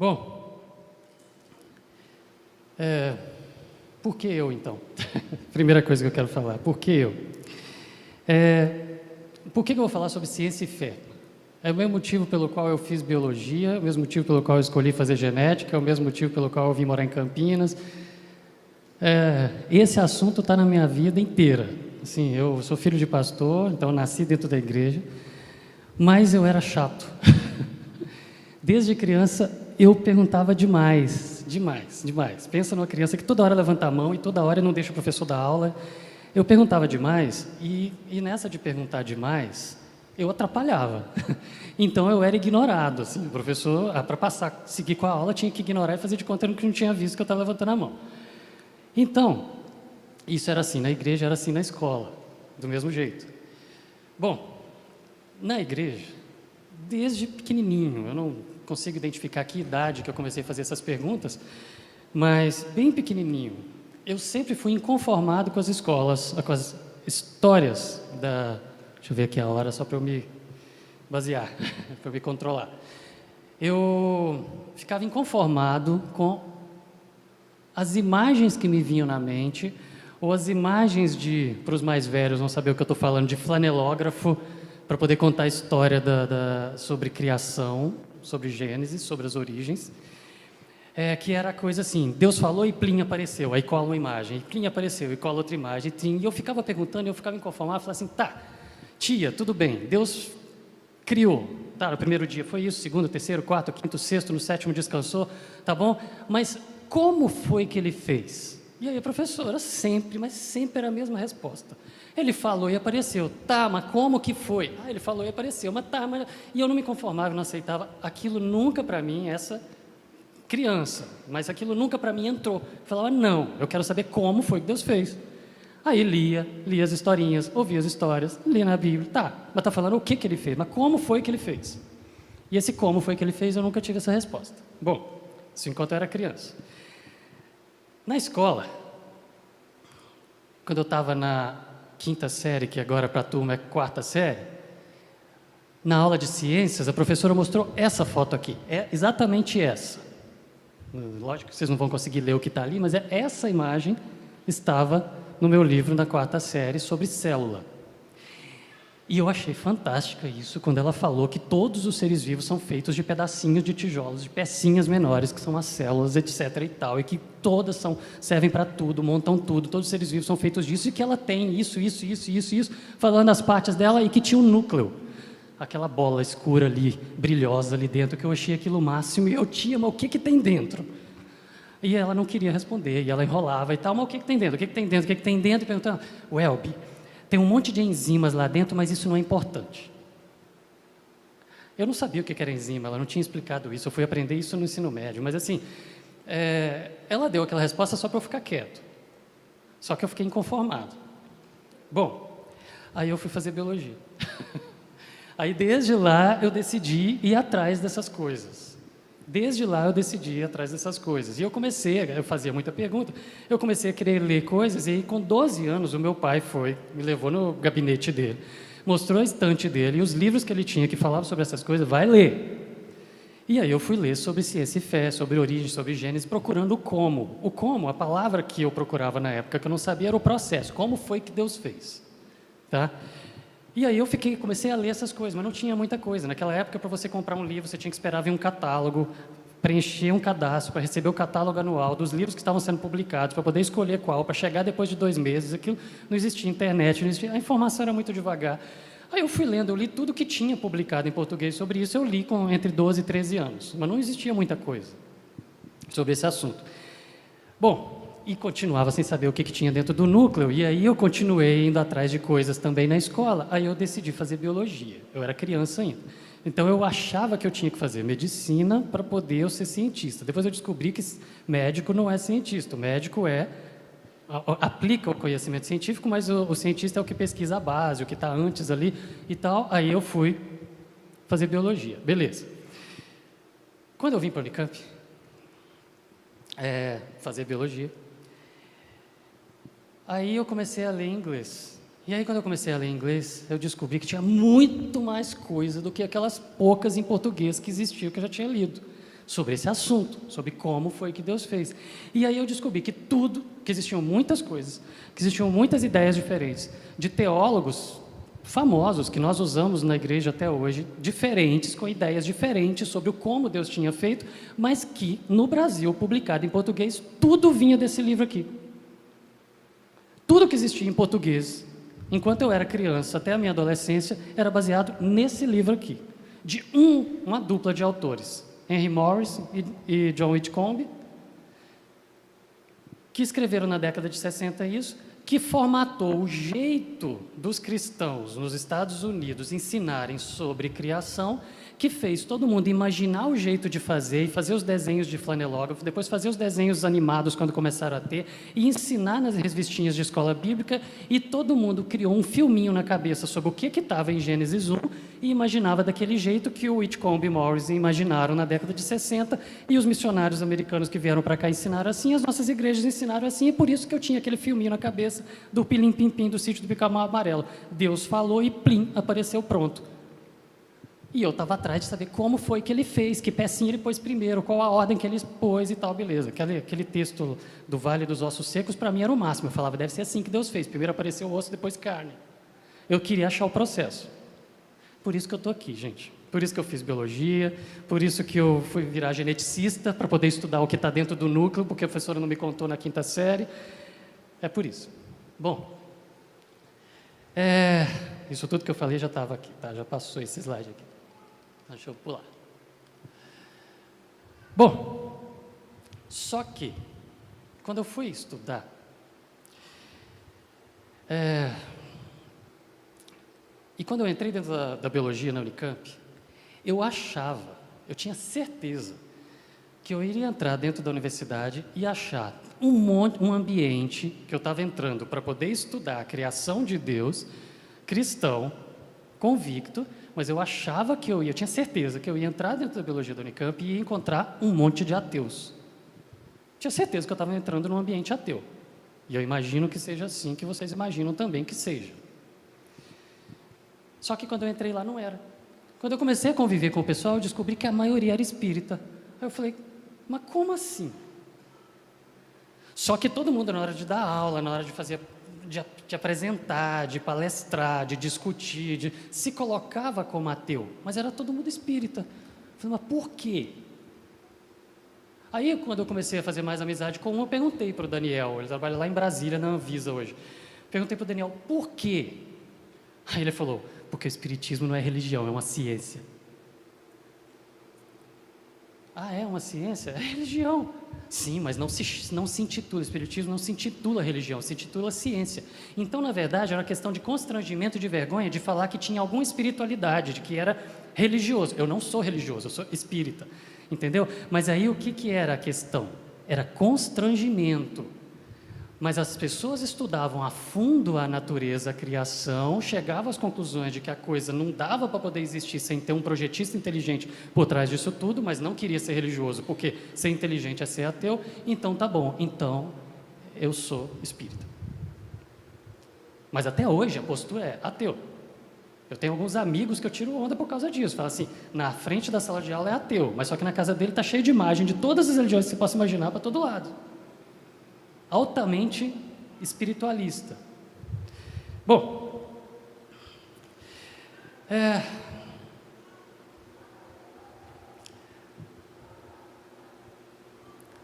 Bom, por que eu, então? Primeira coisa que eu quero falar, por que eu? Por que eu vou falar sobre ciência e fé? É o mesmo motivo pelo qual eu fiz biologia, o mesmo motivo pelo qual eu escolhi fazer genética, é o mesmo motivo pelo qual eu vim morar em Campinas. Esse assunto está na minha vida inteira. Assim, eu sou filho de pastor, então nasci dentro da igreja, mas eu era chato. Desde criança eu perguntava demais. Pensa numa criança que toda hora levanta a mão e toda hora não deixa o professor dar aula. Eu perguntava demais e nessa de perguntar demais, eu atrapalhava. Então eu era ignorado. Assim, o professor, para seguir com a aula, tinha que ignorar e fazer de conta que não tinha visto que eu estava levantando a mão. Então, isso era assim na igreja, era assim na escola, do mesmo jeito. Bom, na igreja, desde pequenininho, eu não consigo identificar que idade que eu comecei a fazer essas perguntas, mas bem pequenininho, eu sempre fui inconformado com as escolas, com as histórias da... Deixa eu ver aqui a hora só para eu me basear, para eu me controlar. Eu ficava inconformado com as imagens que me vinham na mente, ou as imagens para os mais velhos vão saber o que eu estou falando, de flanelógrafo, para poder contar a história sobre criação, sobre Gênesis, sobre as origens, que era coisa assim, Deus falou e plim, apareceu, aí cola uma imagem, e plim, apareceu, e cola outra imagem, e eu ficava perguntando, eu ficava inconformado, falava assim, tá, tia, tudo bem, Deus criou, tá, no primeiro dia foi isso, segundo, terceiro, quarto, quinto, sexto, no sétimo descansou, tá bom, mas como foi que ele fez? E aí a professora mas sempre era a mesma resposta. Ele falou e apareceu. Tá, mas como que foi? Ele falou e apareceu. Mas tá, mas... E eu não me conformava, não aceitava. Aquilo nunca para mim, essa criança, mas aquilo nunca para mim entrou. Eu falava, não, eu quero saber como foi que Deus fez. Aí lia as historinhas, ouvia as histórias, lia na Bíblia. Tá, mas tá falando o que ele fez? Mas como foi que ele fez? E esse como foi que ele fez, eu nunca tive essa resposta. Bom, isso enquanto eu era criança. Na escola, quando eu estava na quinta série, que agora para a turma é quarta série, na aula de ciências, a professora mostrou essa foto aqui. É exatamente essa. Lógico que vocês não vão conseguir ler o que está ali, mas essa imagem estava no meu livro na quarta série sobre célula. E eu achei fantástica isso, quando ela falou que todos os seres vivos são feitos de pedacinhos de tijolos, de pecinhas menores, que são as células, etc. e tal, e que todas servem para tudo, montam tudo, todos os seres vivos são feitos disso, e que ela tem isso, falando as partes dela, e que tinha um núcleo, aquela bola escura ali, brilhosa ali dentro, que eu achei aquilo o máximo, e eu tinha, mas o que tem dentro? E ela não queria responder, e ela enrolava e tal, mas o que tem dentro? O que tem dentro? O que tem dentro? E perguntando, Welby, tem um monte de enzimas lá dentro, mas isso não é importante. Eu não sabia o que era enzima, ela não tinha explicado isso, eu fui aprender isso no ensino médio, mas assim, ela deu aquela resposta só para eu ficar quieto. Só que eu fiquei inconformado. Bom, aí eu fui fazer biologia. Aí desde lá eu decidi ir atrás dessas coisas. Desde lá eu decidi ir atrás dessas coisas. E eu fazia muita pergunta, eu comecei a querer ler coisas, e aí, com 12 anos o meu pai me levou no gabinete dele, mostrou a estante dele e os livros que ele tinha que falavam sobre essas coisas, vai ler. E aí eu fui ler sobre ciência e fé, sobre origem, sobre Gênesis, procurando o como. O como, a palavra que eu procurava na época, que eu não sabia, era o processo, como foi que Deus fez. Tá? E aí eu comecei a ler essas coisas, mas não tinha muita coisa. Naquela época, para você comprar um livro, você tinha que esperar vir um catálogo, preencher um cadastro para receber o catálogo anual dos livros que estavam sendo publicados, para poder escolher qual, para chegar depois de 2 meses. Aquilo não existia internet, a informação era muito devagar. Aí eu fui lendo, eu li tudo que tinha publicado em português sobre isso, eu li entre 12 e 13 anos, mas não existia muita coisa sobre esse assunto. Bom, e continuava sem saber o que tinha dentro do núcleo, e aí eu continuei indo atrás de coisas também na escola, aí eu decidi fazer biologia, eu era criança ainda. Então eu achava que eu tinha que fazer medicina para poder eu ser cientista. Depois eu descobri que médico não é cientista, o médico aplica o conhecimento científico, mas o cientista é o que pesquisa a base, o que está antes ali e tal. Aí eu fui fazer biologia, beleza. Quando eu vim para a Unicamp, fazer biologia, aí eu comecei a ler inglês. E aí, quando eu comecei a ler inglês, eu descobri que tinha muito mais coisa do que aquelas poucas em português que existiam, que eu já tinha lido. sobre esse assunto, sobre como foi que Deus fez. E aí eu descobri que que existiam muitas coisas, que existiam muitas ideias diferentes, de teólogos famosos que nós usamos na igreja até hoje, diferentes, com ideias diferentes sobre o como Deus tinha feito, mas que no Brasil, publicado em português, tudo vinha desse livro aqui. Tudo que existia em português, enquanto eu era criança até a minha adolescência, era baseado nesse livro aqui, de uma dupla de autores, Henry Morris e John Whitcomb, que escreveram na década de 60 isso, que formatou o jeito dos cristãos nos Estados Unidos ensinarem sobre criação, que fez todo mundo imaginar o jeito de fazer, e fazer os desenhos de flanelógrafo, depois fazer os desenhos animados quando começaram a ter, e ensinar nas revistinhas de escola bíblica, e todo mundo criou um filminho na cabeça sobre o que estava em Gênesis 1, e imaginava daquele jeito que o Whitcomb e Morris imaginaram na década de 60, e os missionários americanos que vieram para cá ensinaram assim, as nossas igrejas ensinaram assim, e por isso que eu tinha aquele filminho na cabeça do pilim-pim-pim do sítio do Pica-Pau Amarelo. Deus falou e plim, apareceu pronto. E eu estava atrás de saber como foi que ele fez, que pecinha ele pôs primeiro, qual a ordem que ele pôs e tal, beleza. Aquele texto do Vale dos Ossos Secos, para mim, era o máximo. Eu falava, deve ser assim que Deus fez. Primeiro apareceu o osso, depois carne. Eu queria achar o processo. Por isso que eu estou aqui, gente. Por isso que eu fiz biologia, por isso que eu fui virar geneticista, para poder estudar o que está dentro do núcleo, porque a professora não me contou na 5ª série. É por isso. Bom, isso tudo que eu falei já estava aqui, tá? Já passou esse slide aqui. Deixa eu pular. Bom, só que, quando eu fui estudar, e quando eu entrei dentro da biologia na Unicamp, eu tinha certeza que eu iria entrar dentro da universidade e achar um ambiente que eu estava entrando para poder estudar a criação de Deus, cristão, convicto, mas eu achava que eu tinha certeza que eu ia entrar dentro da biologia da Unicamp e ia encontrar um monte de ateus. Tinha certeza que eu estava entrando num ambiente ateu. E eu imagino que seja assim que vocês imaginam também que seja. Só que quando eu entrei lá não era. Quando eu comecei a conviver com o pessoal, eu descobri que a maioria era espírita. Aí eu falei, mas como assim? Só que todo mundo, na hora de dar aula, na hora de apresentar, de palestrar, de discutir, se colocava como ateu, mas era todo mundo espírita. Eu falei, mas por quê? Aí, quando eu comecei a fazer mais amizade com um, eu perguntei para o Daniel, ele trabalha lá em Brasília, na Anvisa hoje. Perguntei para o Daniel, por quê? Aí ele falou, porque o espiritismo não é religião, é uma ciência. Ah, é uma ciência? É religião. Sim, mas não se intitula, o espiritismo não se intitula religião, se intitula ciência. Então, na verdade, era uma questão de constrangimento e de vergonha de falar que tinha alguma espiritualidade, de que era religioso. Eu não sou religioso, eu sou espírita, entendeu? Mas aí o que era a questão? Era constrangimento. Mas as pessoas estudavam a fundo a natureza, a criação, chegavam às conclusões de que a coisa não dava para poder existir sem ter um projetista inteligente por trás disso tudo, mas não queria ser religioso, porque ser inteligente é ser ateu, então tá bom, então eu sou espírita. Mas até hoje a postura é ateu. Eu tenho alguns amigos que eu tiro onda por causa disso, falo assim, na frente da sala de aula é ateu, mas só que na casa dele está cheio de imagem de todas as religiões que você possa imaginar para todo lado. Altamente espiritualista. Bom,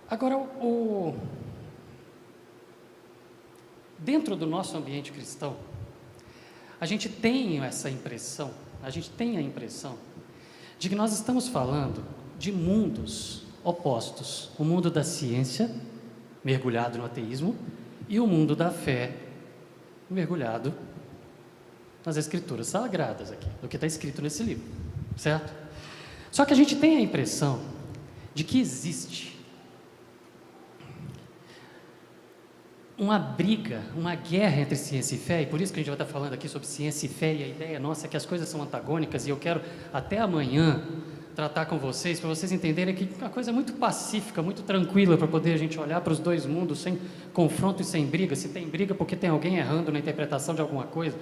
agora, dentro do nosso ambiente cristão, a gente tem essa impressão, de que nós estamos falando de mundos opostos. O mundo da ciência, mergulhado no ateísmo, e o mundo da fé, mergulhado nas escrituras sagradas aqui, do que está escrito nesse livro, certo? Só que a gente tem a impressão de que existe uma briga, uma guerra entre ciência e fé, e por isso que a gente vai estar falando aqui sobre ciência e fé, e a ideia nossa é que as coisas são antagônicas, e eu quero até amanhã tratar com vocês, para vocês entenderem que a coisa é muito pacífica, muito tranquila, para poder a gente olhar para os dois mundos sem confronto e sem briga. Se tem briga porque tem alguém errando na interpretação de alguma coisa,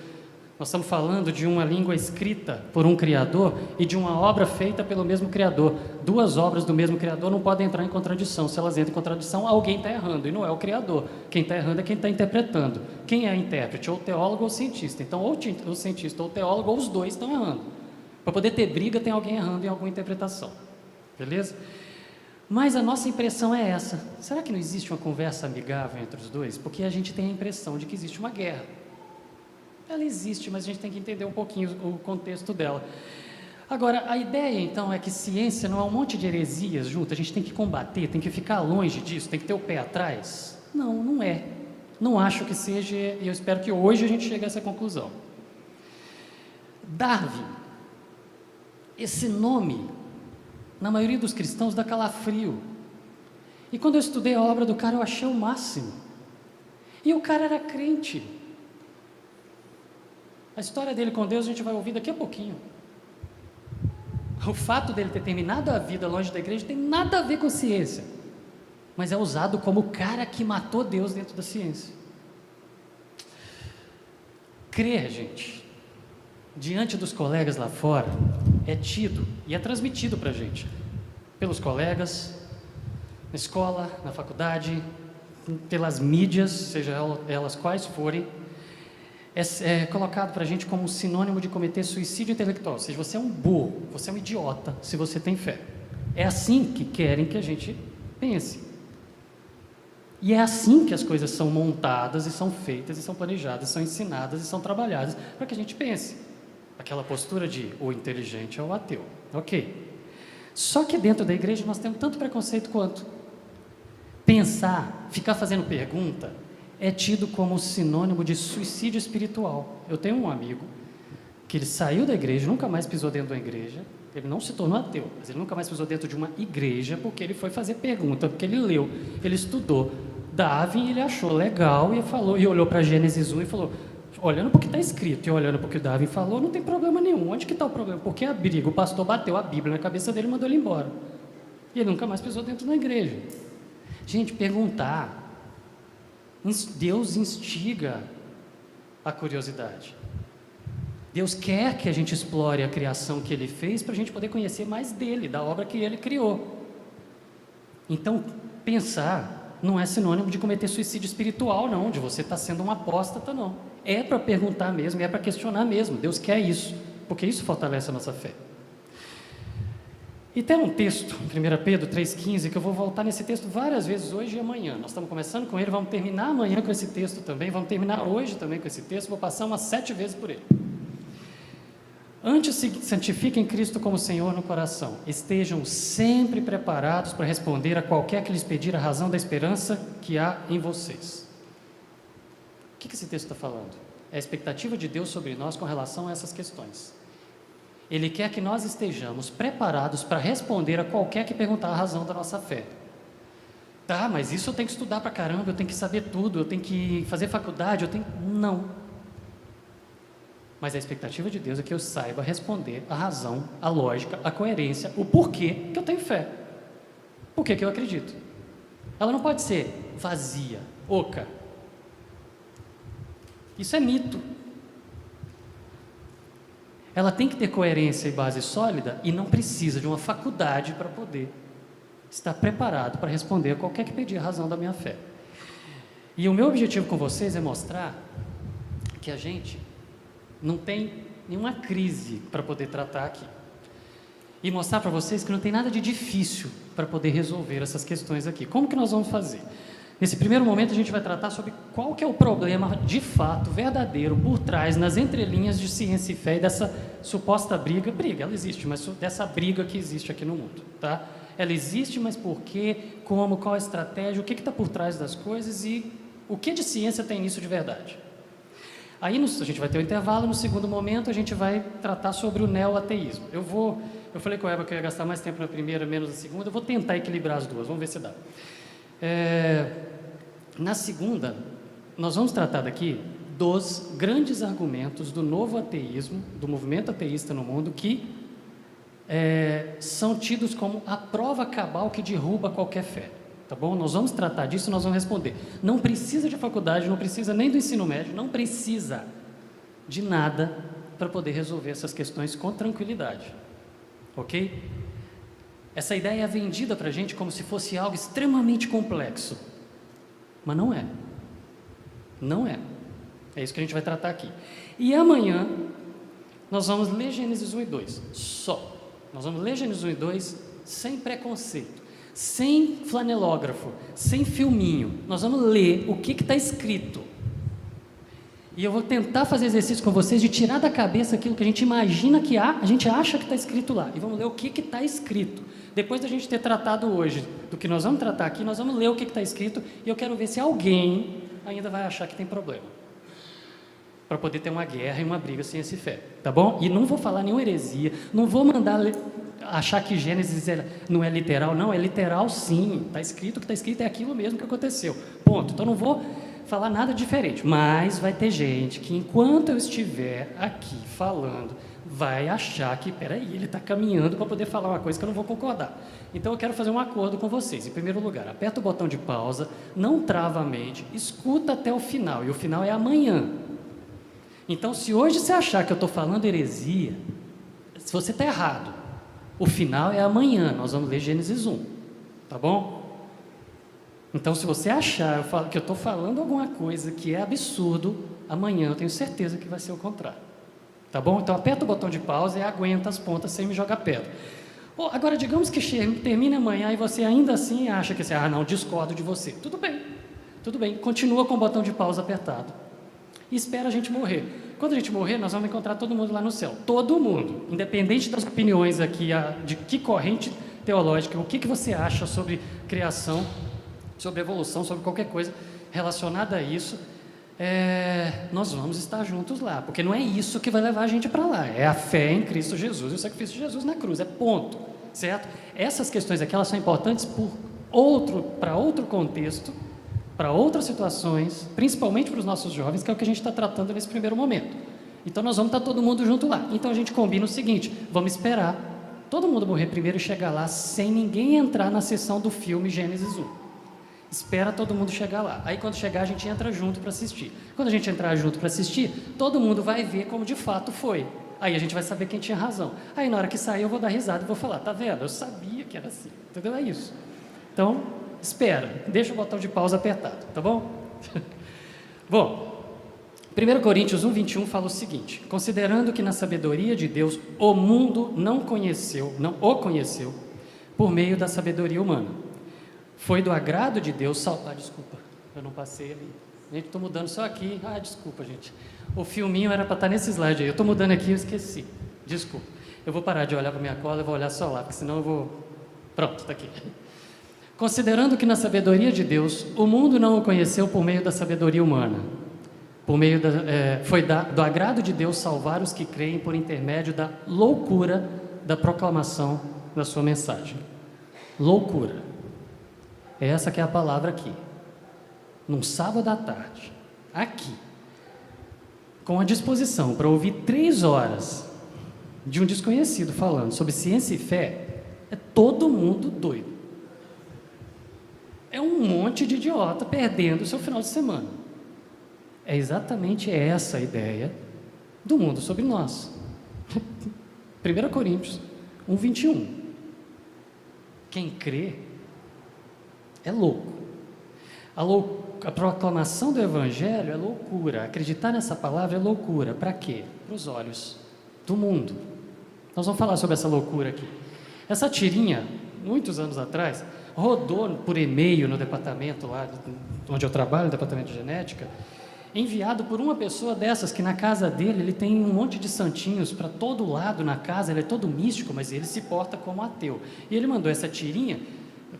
Nós estamos falando de uma língua escrita por um Criador e de uma obra feita pelo mesmo Criador. Duas obras do mesmo Criador não podem entrar em contradição. Se elas entram em contradição, alguém está errando, e não é o Criador. Quem está errando é quem está interpretando. Quem é intérprete? Ou teólogo ou cientista. Então, ou o cientista ou o teólogo, ou os dois estão errando. Para poder ter briga, tem alguém errando em alguma interpretação. Beleza? Mas a nossa impressão é essa. Será que não existe uma conversa amigável entre os dois? Porque a gente tem a impressão de que existe uma guerra. Ela existe, mas a gente tem que entender um pouquinho o contexto dela. Agora, a ideia, então, é que ciência não é um monte de heresias junto, a gente tem que combater, tem que ficar longe disso, tem que ter o pé atrás. Não, não é. Não acho que seja, e eu espero que hoje a gente chegue a essa conclusão. Darwin, esse nome, na maioria dos cristãos, dá calafrio. E quando eu estudei a obra do cara, eu achei o máximo. E o cara era crente. A história dele com Deus a gente vai ouvir daqui a pouquinho. O fato dele ter terminado a vida longe da igreja tem nada a ver com ciência, mas é usado como o cara que matou Deus dentro da ciência. Crer, gente, diante dos colegas lá fora, é tido e é transmitido para a gente, pelos colegas, na escola, na faculdade, pelas mídias, seja elas quais forem. É colocado para a gente como um sinônimo de cometer suicídio intelectual. Ou seja, você é um burro, você é um idiota se você tem fé. É assim que querem que a gente pense. E é assim que as coisas são montadas e são feitas e são planejadas, são ensinadas e são trabalhadas para que a gente pense. Aquela postura de o inteligente é o ateu. Ok. Só que dentro da igreja nós temos tanto preconceito quanto. Pensar, ficar fazendo pergunta, é tido como sinônimo de suicídio espiritual. Eu tenho um amigo que ele saiu da igreja, nunca mais pisou dentro de uma igreja, ele não se tornou ateu, mas ele nunca mais pisou dentro de uma igreja porque ele foi fazer pergunta, porque ele leu, ele estudou Darwin, ele achou legal e falou, e olhou para Gênesis 1 e falou, olhando para o que está escrito e olhando para o que o Darwin falou, não tem problema nenhum. Onde que está o problema? Porque a briga, o pastor bateu a Bíblia na cabeça dele e mandou ele embora. E ele nunca mais pisou dentro da igreja. Gente, perguntar, Deus instiga a curiosidade. Deus quer que a gente explore a criação que Ele fez para a gente poder conhecer mais dele, da obra que Ele criou. Então, pensar não é sinônimo de cometer suicídio espiritual, não, de você estar sendo um apóstata, não. É para perguntar mesmo, é para questionar mesmo. Deus quer isso, porque isso fortalece a nossa fé. E tem um texto, 1 Pedro 3,15, que eu vou voltar nesse texto várias vezes hoje e amanhã. Nós estamos começando com ele, vamos terminar amanhã com esse texto também, vamos terminar hoje também com esse texto, vou passar umas 7 vezes por ele. Antes se santifiquem Cristo como Senhor no coração, estejam sempre preparados para responder a qualquer que lhes pedir a razão da esperança que há em vocês. O que esse texto está falando? É a expectativa de Deus sobre nós com relação a essas questões. Ele quer que nós estejamos preparados para responder a qualquer que perguntar a razão da nossa fé. Tá, mas isso eu tenho que estudar pra caramba, eu tenho que saber tudo, eu tenho que fazer faculdade, Não. Mas a expectativa de Deus é que eu saiba responder a razão, a lógica, a coerência, o porquê que eu tenho fé. Por que eu acredito? Ela não pode ser vazia, oca. Isso é mito. Ela tem que ter coerência e base sólida e não precisa de uma faculdade para poder estar preparado para responder a qualquer que pedir a razão da minha fé. E o meu objetivo com vocês é mostrar que a gente não tem nenhuma crise para poder tratar aqui. E mostrar para vocês que não tem nada de difícil para poder resolver essas questões aqui. Como que nós vamos fazer? Nesse primeiro momento a gente vai tratar sobre qual que é o problema de fato, verdadeiro, por trás, nas entrelinhas de ciência e fé e dessa suposta briga, ela existe, mas dessa briga que existe aqui no mundo, tá? Ela existe, mas por quê, como, qual a estratégia, o que está por trás das coisas e o que de ciência tem nisso de verdade. Aí a gente vai ter um intervalo, no segundo momento a gente vai tratar sobre o neo-ateísmo. Eu falei com a Eva que eu ia gastar mais tempo na primeira, menos na segunda, eu vou tentar equilibrar as duas, vamos ver se dá. Na segunda, nós vamos tratar daqui dos grandes argumentos do novo ateísmo, do movimento ateísta no mundo, que são tidos como a prova cabal que derruba qualquer fé. Tá bom? Nós vamos tratar disso, nós vamos responder. Não precisa de faculdade, não precisa nem do ensino médio, não precisa. de nada para poder resolver essas questões com tranquilidade, ok? Essa ideia é vendida para a gente como se fosse algo extremamente complexo, mas não é. Não é. É isso que a gente vai tratar aqui. E amanhã nós vamos ler Gênesis 1 e 2, só. Nós vamos ler Gênesis 1 e 2 sem preconceito, sem flanelógrafo, sem filminho. Nós vamos ler o que está escrito. E eu vou tentar fazer exercício com vocês de tirar da cabeça aquilo que a gente imagina que há, a gente acha que está escrito lá. E vamos ler o que está escrito. Depois da gente ter tratado hoje do que nós vamos tratar aqui, nós vamos ler o que está escrito e eu quero ver se alguém ainda vai achar que tem problema. Para poder ter uma guerra e uma briga sem esse fé, tá bom? E não vou falar nenhuma heresia, não vou mandar achar que Gênesis não é literal, não, é literal sim, está escrito, o que está escrito é aquilo mesmo que aconteceu, ponto. Então não vou falar nada diferente, mas vai ter gente que enquanto eu estiver aqui falando, vai achar que, peraí, ele está caminhando para poder falar uma coisa que eu não vou concordar. Então eu quero fazer um acordo com vocês. Em primeiro lugar, aperta o botão de pausa, não trava a mente, escuta até o final, e o final é amanhã. Então, se hoje você achar que eu estou falando heresia, se você está errado, o final é amanhã, nós vamos ler Gênesis 1, tá bom? Então, se você achar que eu estou falando alguma coisa que é absurdo, amanhã eu tenho certeza que vai ser o contrário, tá bom? Então, aperta o botão de pausa e aguenta as pontas sem me jogar pedra. Agora, digamos que termine amanhã e você ainda assim acha que não, discordo de você. Tudo bem, continua com o botão de pausa apertado. E espera a gente morrer. Quando a gente morrer, nós vamos encontrar todo mundo lá no céu. Todo mundo, independente das opiniões aqui, de que corrente teológica, o que você acha sobre criação, sobre evolução, sobre qualquer coisa relacionada a isso, nós vamos estar juntos lá. Porque não é isso que vai levar a gente para lá. É a fé em Cristo Jesus e o sacrifício de Jesus na cruz. É ponto, certo? Essas questões aqui, elas são importantes para outro contexto, para outras situações, principalmente para os nossos jovens, que é o que a gente está tratando nesse primeiro momento. Então nós vamos estar todo mundo junto lá. Então a gente combina o seguinte, vamos esperar todo mundo morrer primeiro e chegar lá sem ninguém entrar na sessão do filme Gênesis 1. Espera todo mundo chegar lá. Aí quando chegar a gente entra junto para assistir. Quando a gente entrar junto para assistir, todo mundo vai ver como de fato foi. Aí a gente vai saber quem tinha razão. Aí na hora que sair eu vou dar risada e vou falar, tá vendo? Eu sabia que era assim. Entendeu? É isso. Então, espera, deixa o botão de pausa apertado, tá bom? Bom, 1 Coríntios 1:21 fala o seguinte: considerando que na sabedoria de Deus o mundo não o conheceu por meio da sabedoria humana, foi do agrado de Deus desculpa, eu não passei ali. Gente, estou mudando só aqui. Desculpa, gente. O filminho era para estar nesse slide aí. Eu estou mudando aqui e eu esqueci. Desculpa. Eu vou parar de olhar para minha cola e vou olhar só lá, porque senão eu vou... Pronto, está aqui. Considerando que na sabedoria de Deus, o mundo não o conheceu por meio da sabedoria humana, foi do agrado de Deus salvar os que creem por intermédio da loucura da proclamação da sua mensagem. Loucura. Essa que é a palavra aqui. Num sábado à tarde, aqui, com a disposição para ouvir 3 horas de um desconhecido falando sobre ciência e fé, é todo mundo doido. É um monte de idiota perdendo o seu final de semana. É exatamente essa a ideia do mundo sobre nós. 1 Coríntios 1:21. Quem crê é louco. A proclamação do Evangelho é loucura. Acreditar nessa palavra é loucura. Para quê? Para os olhos do mundo. Nós vamos falar sobre essa loucura aqui. Essa tirinha, muitos anos atrás, rodou por e-mail no departamento lá onde eu trabalho, no departamento de genética, enviado por uma pessoa dessas que na casa dele ele tem um monte de santinhos para todo lado na casa, ele é todo místico, mas ele se porta como ateu. E ele mandou essa tirinha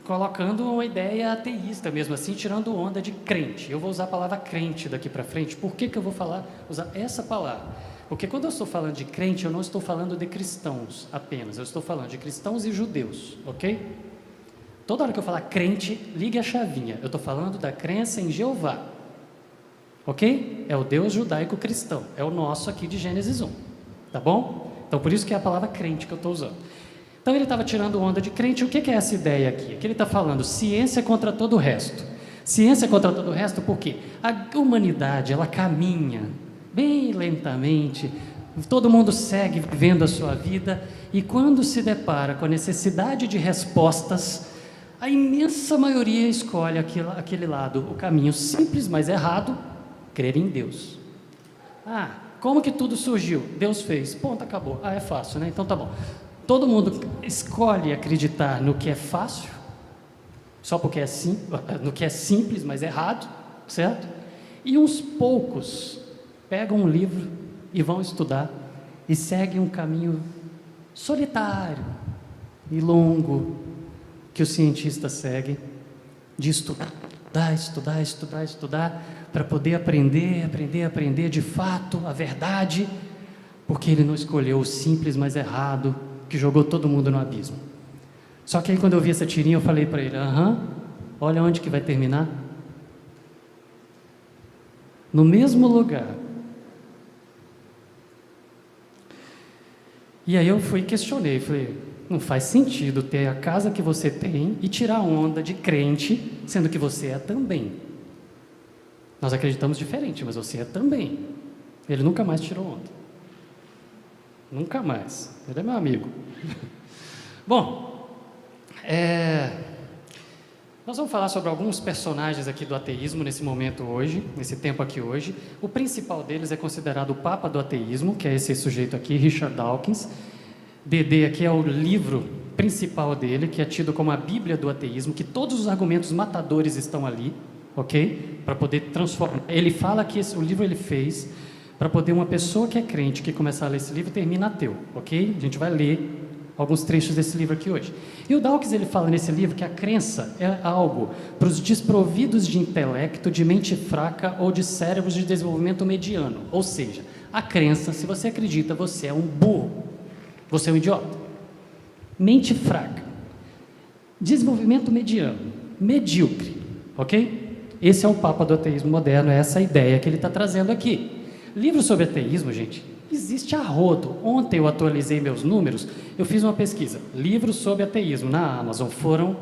colocando uma ideia ateísta mesmo assim, tirando onda de crente. Eu vou usar a palavra crente daqui para frente. Por que eu vou usar essa palavra? Porque quando eu estou falando de crente, eu não estou falando de cristãos apenas, eu estou falando de cristãos e judeus, ok? Toda hora que eu falar crente, ligue a chavinha. Eu estou falando da crença em Jeová. Ok? É o Deus judaico cristão. É o nosso aqui de Gênesis 1. Tá bom? Então, por isso que é a palavra crente que eu estou usando. Então, ele estava tirando onda de crente. O que é essa ideia aqui? Aqui ele está falando ciência contra todo o resto. Ciência contra todo o resto por quê? A humanidade, ela caminha bem lentamente. Todo mundo segue vivendo a sua vida e quando se depara com a necessidade de respostas, a imensa maioria escolhe aquele lado, o caminho simples, mas errado, crer em Deus. Como que tudo surgiu? Deus fez, ponto, acabou. É fácil, né? Então tá bom. Todo mundo escolhe acreditar no que é fácil, só porque é no que é simples, mas errado, certo? E uns poucos pegam um livro e vão estudar e seguem um caminho solitário e longo que os cientistas seguem, de estudar para poder aprender de fato a verdade, porque ele não escolheu o simples, mas errado, que jogou todo mundo no abismo. Só que aí quando eu vi essa tirinha eu falei para ele, olha onde que vai terminar. No mesmo lugar. E aí eu questionei, falei, não faz sentido ter a casa que você tem e tirar onda de crente, sendo que você é também. Nós acreditamos diferente, mas você é também. Ele nunca mais tirou onda. Nunca mais. Ele é meu amigo. Bom, nós vamos falar sobre alguns personagens aqui do ateísmo nesse momento hoje, nesse tempo aqui hoje. O principal deles é considerado o Papa do Ateísmo, que é esse sujeito aqui, Richard Dawkins. DD aqui é o livro principal dele, que é tido como a Bíblia do Ateísmo, que todos os argumentos matadores estão ali, ok? Para poder transformar. Ele fala que o livro ele fez para poder uma pessoa que é crente, que começar a ler esse livro, termina ateu, ok? A gente vai ler alguns trechos desse livro aqui hoje. E o Dawkins ele fala nesse livro que a crença é algo para os desprovidos de intelecto, de mente fraca ou de cérebros de desenvolvimento mediano. Ou seja, a crença, se você acredita, você é um burro, você é um idiota. Mente fraca, desenvolvimento mediano, medíocre, ok? Esse é o Papa do ateísmo moderno, é essa a ideia que ele está trazendo aqui. Livro sobre ateísmo, gente, existe a rodo. Ontem eu atualizei meus números, eu fiz uma pesquisa. Livros sobre ateísmo na Amazon foram...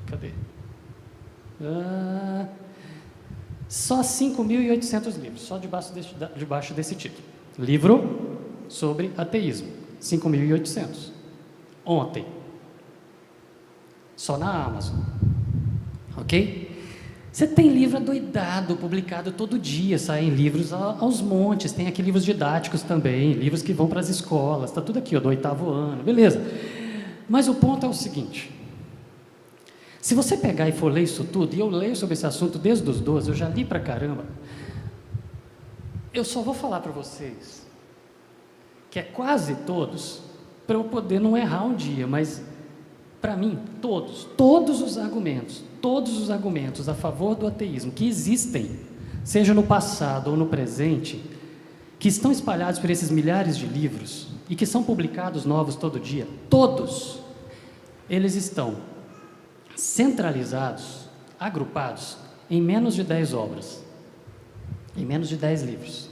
Cadê? Só 5.800 livros, só debaixo desse título. Livro sobre ateísmo, 5.800. Ontem. Só na Amazon. Ok? Você tem livro adoidado, publicado todo dia, saem livros aos montes, tem aqui livros didáticos também, livros que vão para as escolas, está tudo aqui, do 8º ano, beleza. Mas o ponto é o seguinte, se você pegar e for ler isso tudo, e eu leio sobre esse assunto desde os 12, eu já li pra caramba, eu só vou falar para vocês, que é quase todos, para eu poder não errar um dia, mas para mim, todos os argumentos a favor do ateísmo que existem, seja no passado ou no presente, que estão espalhados por esses milhares de livros e que são publicados novos todo dia, todos eles estão centralizados, agrupados em menos de 10 obras, em menos de 10 livros.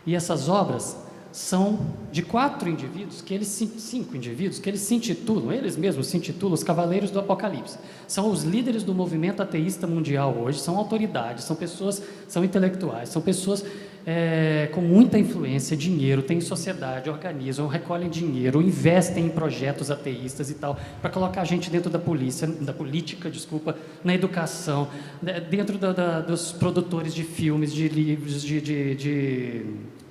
E essas obras são de 5 indivíduos que eles se intitulam, eles mesmos se intitulam os Cavaleiros do Apocalipse. São os líderes do movimento ateísta mundial hoje, são autoridades, são pessoas, são intelectuais, são pessoas com muita influência, dinheiro, têm sociedade, organizam, recolhem dinheiro, investem em projetos ateístas e tal, para colocar a gente dentro da política, na educação, dentro dos produtores de filmes, de livros, de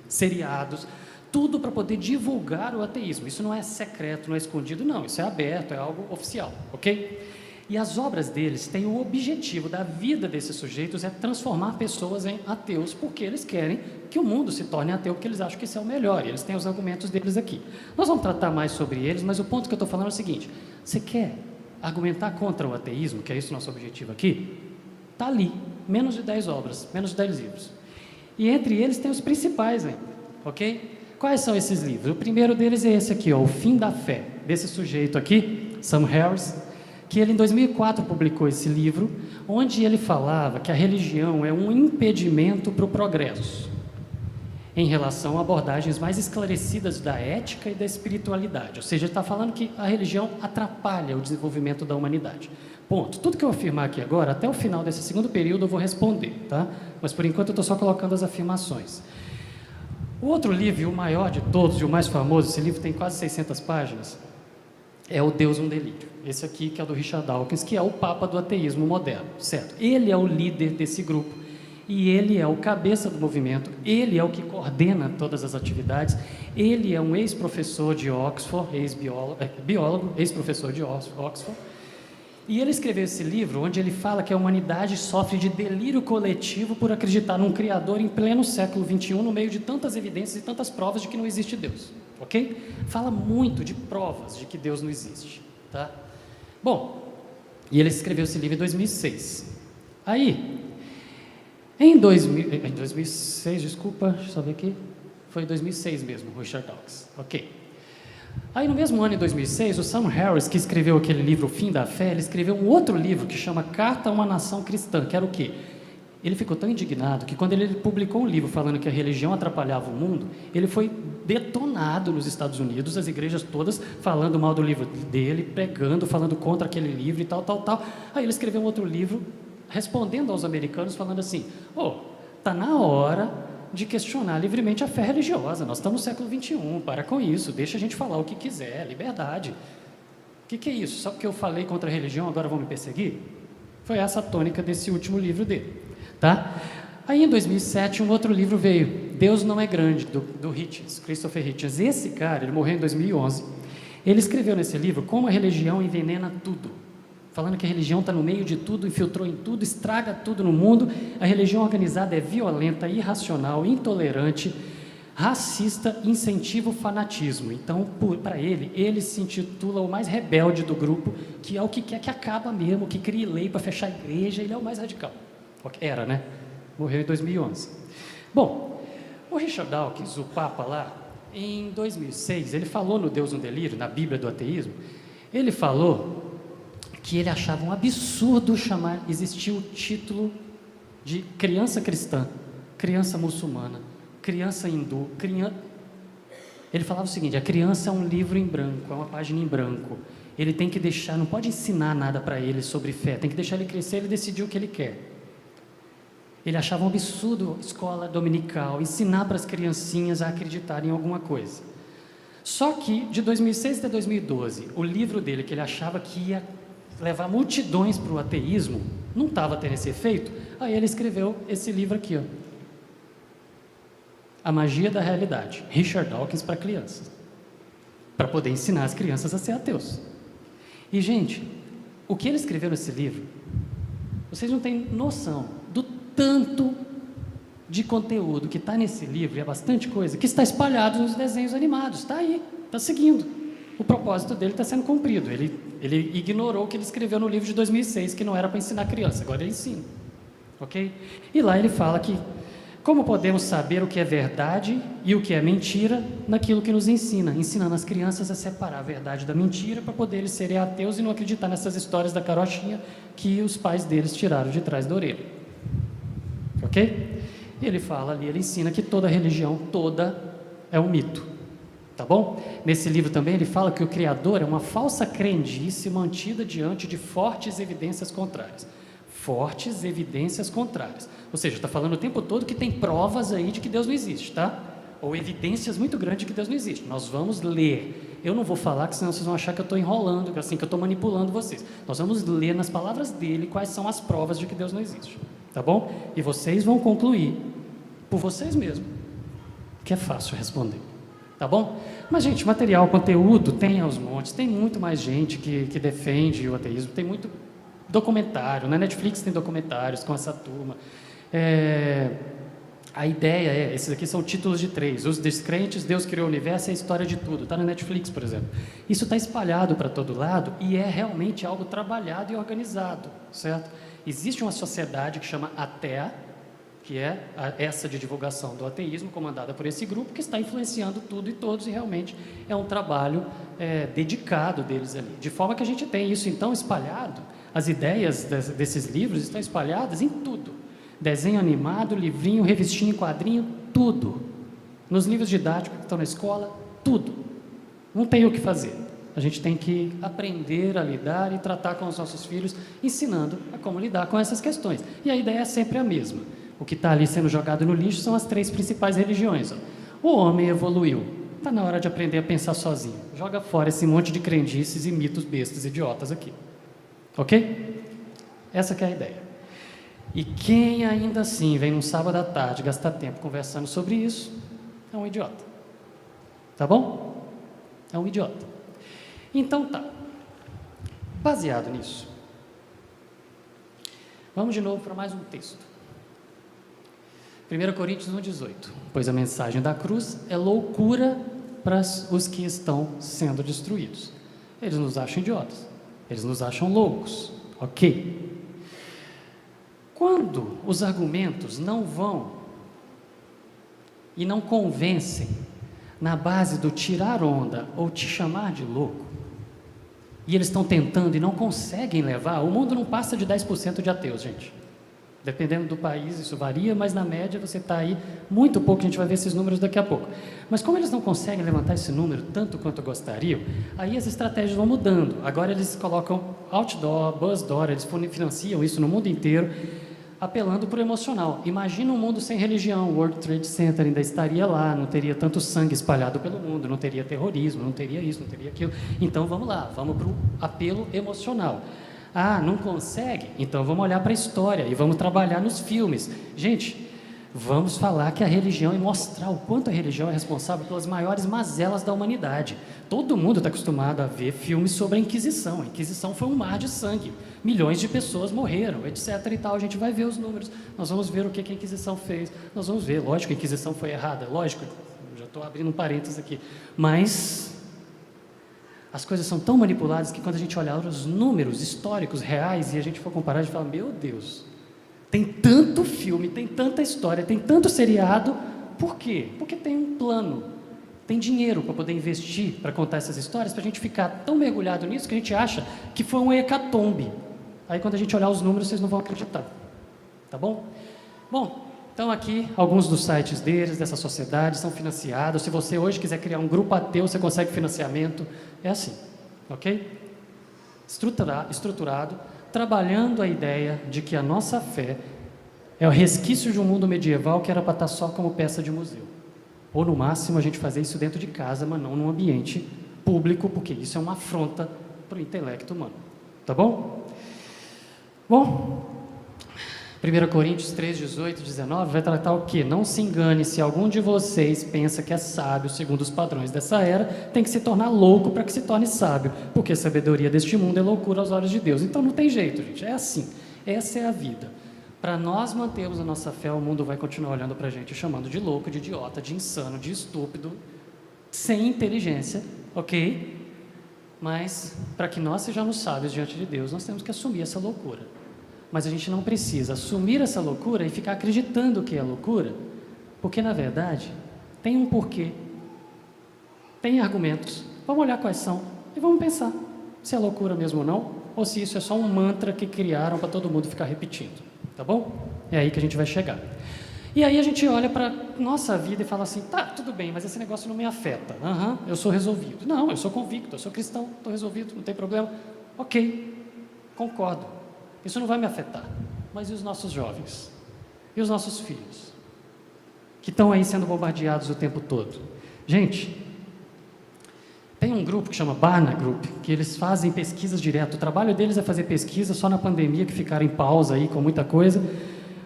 seriados, tudo para poder divulgar o ateísmo. Isso não é secreto, não é escondido, não, isso é aberto, é algo oficial, ok? E as obras deles têm o objetivo da vida desses sujeitos é transformar pessoas em ateus, porque eles querem que o mundo se torne ateu, porque eles acham que isso é o melhor, e eles têm os argumentos deles aqui. Nós vamos tratar mais sobre eles, mas o ponto que eu estou falando é o seguinte, você quer argumentar contra o ateísmo, que é esse o nosso objetivo aqui? Está ali, menos de 10 obras, menos de 10 livros. E entre eles tem os principais, hein? Ok? Quais são esses livros? O primeiro deles é esse aqui, O Fim da Fé, desse sujeito aqui, Sam Harris, que ele em 2004 publicou esse livro, onde ele falava que a religião é um impedimento para o progresso. em relação a abordagens mais esclarecidas da ética e da espiritualidade. Ou seja, ele está falando que a religião atrapalha o desenvolvimento da humanidade. Ponto. Tudo que eu afirmar aqui agora, até o final desse segundo período eu vou responder, tá? Mas por enquanto eu estou só colocando as afirmações. O outro livro, o maior de todos e o mais famoso, esse livro tem quase 600 páginas, é O Deus um Delírio. Esse aqui, que é o do Richard Dawkins, que é o papa do ateísmo moderno, certo? Ele é o líder desse grupo e ele é o cabeça do movimento, ele é o que coordena todas as atividades, ele é um ex-professor de Oxford, biólogo, ex-professor de Oxford, e ele escreveu esse livro onde ele fala que a humanidade sofre de delírio coletivo por acreditar num Criador em pleno século XXI, no meio de tantas evidências e tantas provas de que não existe Deus, ok? Fala muito de provas de que Deus não existe, tá? Bom, e ele escreveu esse livro em 2006. Aí, em 2006, desculpa, deixa eu só ver aqui, foi em 2006 mesmo, Richard Dawkins, ok. Aí no mesmo ano, em 2006, o Sam Harris, que escreveu aquele livro O Fim da Fé, ele escreveu um outro livro que chama Carta a uma Nação Cristã, que era o quê? Ele ficou tão indignado que quando ele publicou um livro falando que a religião atrapalhava o mundo, ele foi detonado nos Estados Unidos, as igrejas todas falando mal do livro dele, pregando, falando contra aquele livro e tal. Aí ele escreveu um outro livro respondendo aos americanos, falando assim, tá na hora de questionar livremente a fé religiosa, nós estamos no século XXI, para com isso, deixa a gente falar o que quiser, liberdade. O que é isso? Só porque eu falei contra a religião, agora vão me perseguir? Foi essa a tônica desse último livro dele, tá? Aí em 2007 um outro livro veio, Deus Não é Grande, do Hitchens, Christopher Hitchens. Esse cara, ele morreu em 2011, ele escreveu nesse livro como a religião envenena tudo, falando que a religião está no meio de tudo, infiltrou em tudo, estraga tudo no mundo. A religião organizada é violenta, irracional, intolerante, racista, incentiva o fanatismo. Então, para ele se intitula o mais rebelde do grupo, que é o que quer que acaba mesmo, que crie lei para fechar a igreja, ele é o mais radical. Era, né? Morreu em 2011. Bom, o Richard Dawkins, o Papa lá, em 2006, ele falou no Deus um Delírio, na Bíblia do Ateísmo, ele falou que ele achava um absurdo existir o título de criança cristã, criança muçulmana, criança hindu, Ele falava o seguinte, a criança é um livro em branco, é uma página em branco, ele tem que deixar, não pode ensinar nada para ele sobre fé, tem que deixar ele crescer, ele decidir o que ele quer. Ele achava um absurdo escola dominical, ensinar para as criancinhas a acreditarem em alguma coisa. Só que, de 2006 até 2012, o livro dele, que ele achava que ia levar multidões para o ateísmo, não estava tendo esse efeito, aí ele escreveu esse livro aqui, ó, A Magia da Realidade, Richard Dawkins para crianças, para poder ensinar as crianças a ser ateus. E, gente, o que ele escreveu nesse livro, vocês não têm noção do tanto de conteúdo que está nesse livro, e é bastante coisa, que está espalhado nos desenhos animados, está aí, está seguindo. O propósito dele está sendo cumprido. Ele ignorou o que ele escreveu no livro de 2006, que não era para ensinar criança, agora ele ensina. Ok? E lá ele fala que como podemos saber o que é verdade e o que é mentira naquilo que nos ensina, ensinando as crianças a separar a verdade da mentira para poder eles serem ateus e não acreditar nessas histórias da carochinha que os pais deles tiraram de trás da orelha. Ok? E ele fala ali, ele ensina que toda religião, toda é um mito. Tá bom? Nesse livro também ele fala que o Criador é uma falsa crendice mantida diante de fortes evidências contrárias. Fortes evidências contrárias. Ou seja, está falando o tempo todo que tem provas aí de que Deus não existe, tá? Ou evidências muito grandes de que Deus não existe. Nós vamos ler. Eu não vou falar, que senão vocês vão achar que eu estou enrolando, assim, que eu estou manipulando vocês. Nós vamos ler nas palavras dele quais são as provas de que Deus não existe. Tá bom? E vocês vão concluir por vocês mesmos, que é fácil responder. Tá bom? Mas, gente, material, conteúdo tem aos montes, tem muito mais gente que defende o ateísmo, tem muito documentário, na Netflix tem documentários com essa turma. A ideia esses aqui são títulos de 3, Os Descrentes, Deus Criou o Universo e a História de Tudo, está na Netflix, por exemplo. Isso está espalhado para todo lado e é realmente algo trabalhado e organizado, certo? Existe uma sociedade que chama ATEA, que é essa de divulgação do ateísmo, comandada por esse grupo, que está influenciando tudo e todos, e realmente é um trabalho dedicado deles ali. De forma que a gente tem isso, então, espalhado, as ideias desses livros estão espalhadas em tudo. Desenho animado, livrinho, revistinha, quadrinho, tudo. nos livros didáticos que estão na escola, tudo. Não tem o que fazer. A gente tem que aprender a lidar e tratar com os nossos filhos, ensinando a como lidar com essas questões. E a ideia é sempre a mesma. O que está ali sendo jogado no lixo são as 3 principais religiões. O homem evoluiu. Está na hora de aprender a pensar sozinho. Joga fora esse monte de crendices e mitos bestas idiotas aqui. Ok? Essa que é a ideia. E quem ainda assim vem num sábado à tarde gastar tempo conversando sobre isso, é um idiota. Tá bom? É um idiota. Então tá. Baseado nisso, vamos de novo para mais um texto. 1 Coríntios 1,18. Pois a mensagem da cruz é loucura para os que estão sendo destruídos. Eles nos acham idiotas. Eles nos acham loucos. Ok? Quando os argumentos não vão e não convencem na base do tirar onda ou te chamar de louco, e eles estão tentando e não conseguem levar, o mundo não passa de 10% de ateus, gente. Dependendo do país, isso varia, mas na média você está aí muito pouco, a gente vai ver esses números daqui a pouco. Mas como eles não conseguem levantar esse número tanto quanto gostariam, aí as estratégias vão mudando. Agora eles colocam outdoor, buzzdoor, eles financiam isso no mundo inteiro, apelando para o emocional. Imagina um mundo sem religião, o World Trade Center ainda estaria lá, não teria tanto sangue espalhado pelo mundo, não teria terrorismo, não teria isso, não teria aquilo. Então vamos lá, vamos para o apelo emocional. Ah, não consegue? Então vamos olhar para a história e vamos trabalhar nos filmes. Gente, vamos falar que a religião e mostrar o quanto a religião é responsável pelas maiores mazelas da humanidade. Todo mundo está acostumado a ver filmes sobre a Inquisição. A Inquisição foi um mar de sangue. Milhões de pessoas morreram, etc. e tal. A gente vai ver os números, nós vamos ver o que a Inquisição fez. Nós vamos ver, lógico, a Inquisição foi errada, lógico, já estou abrindo um parênteses aqui. Mas as coisas são tão manipuladas que quando a gente olha os números históricos, reais, e a gente for comparar, a gente fala, meu Deus, tem tanto filme, tem tanta história, tem tanto seriado, por quê? Porque tem um plano, tem dinheiro para poder investir, para contar essas histórias, para a gente ficar tão mergulhado nisso que a gente acha que foi um hecatombe. Aí quando a gente olhar os números, vocês não vão acreditar, tá bom? Bom, então aqui, alguns dos sites deles, dessa sociedade, são financiados. Se você hoje quiser criar um grupo ateu, você consegue financiamento. É assim, ok? Estruturado, trabalhando a ideia de que a nossa fé é o resquício de um mundo medieval que era para estar só como peça de museu. Ou no máximo a gente fazer isso dentro de casa, mas não num ambiente público, porque isso é uma afronta para o intelecto humano. Tá bom? Bom, 1 Coríntios 3, 18 e 19 vai tratar o quê? Não se engane, se algum de vocês pensa que é sábio segundo os padrões dessa era, tem que se tornar louco para que se torne sábio, porque a sabedoria deste mundo é loucura aos olhos de Deus. Então não tem jeito, gente, é assim, essa é a vida. Para nós mantermos a nossa fé, o mundo vai continuar olhando para a gente, chamando de louco, de idiota, de insano, de estúpido, sem inteligência, ok? Mas para que nós sejamos sábios diante de Deus, nós temos que assumir essa loucura. Mas a gente não precisa assumir essa loucura e ficar acreditando que é loucura, porque na verdade tem um porquê, tem argumentos. Vamos olhar quais são e vamos pensar se é loucura mesmo ou não, ou se isso é só um mantra que criaram para todo mundo ficar repetindo, tá bom? É aí que a gente vai chegar. E aí a gente olha para nossa vida e fala assim, tá, tudo bem, mas esse negócio não me afeta. Eu sou resolvido. Não, eu sou convicto, eu sou cristão, estou resolvido, não tem problema. Ok, concordo. Isso não vai me afetar. Mas e os nossos jovens? E os nossos filhos? Que estão aí sendo bombardeados o tempo todo? Gente, tem um grupo que chama Barna Group, que eles fazem pesquisas direto. O trabalho deles é fazer pesquisa só na pandemia, que ficaram em pausa aí com muita coisa,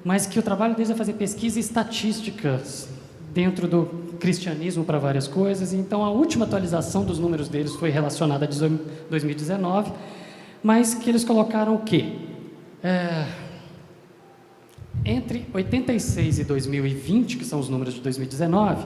mas que o trabalho deles é fazer pesquisa e estatísticas dentro do cristianismo para várias coisas. Então, a última atualização dos números deles foi relacionada a 2019, mas que eles colocaram o quê? Entre 86 e 2020, que são os números de 2019,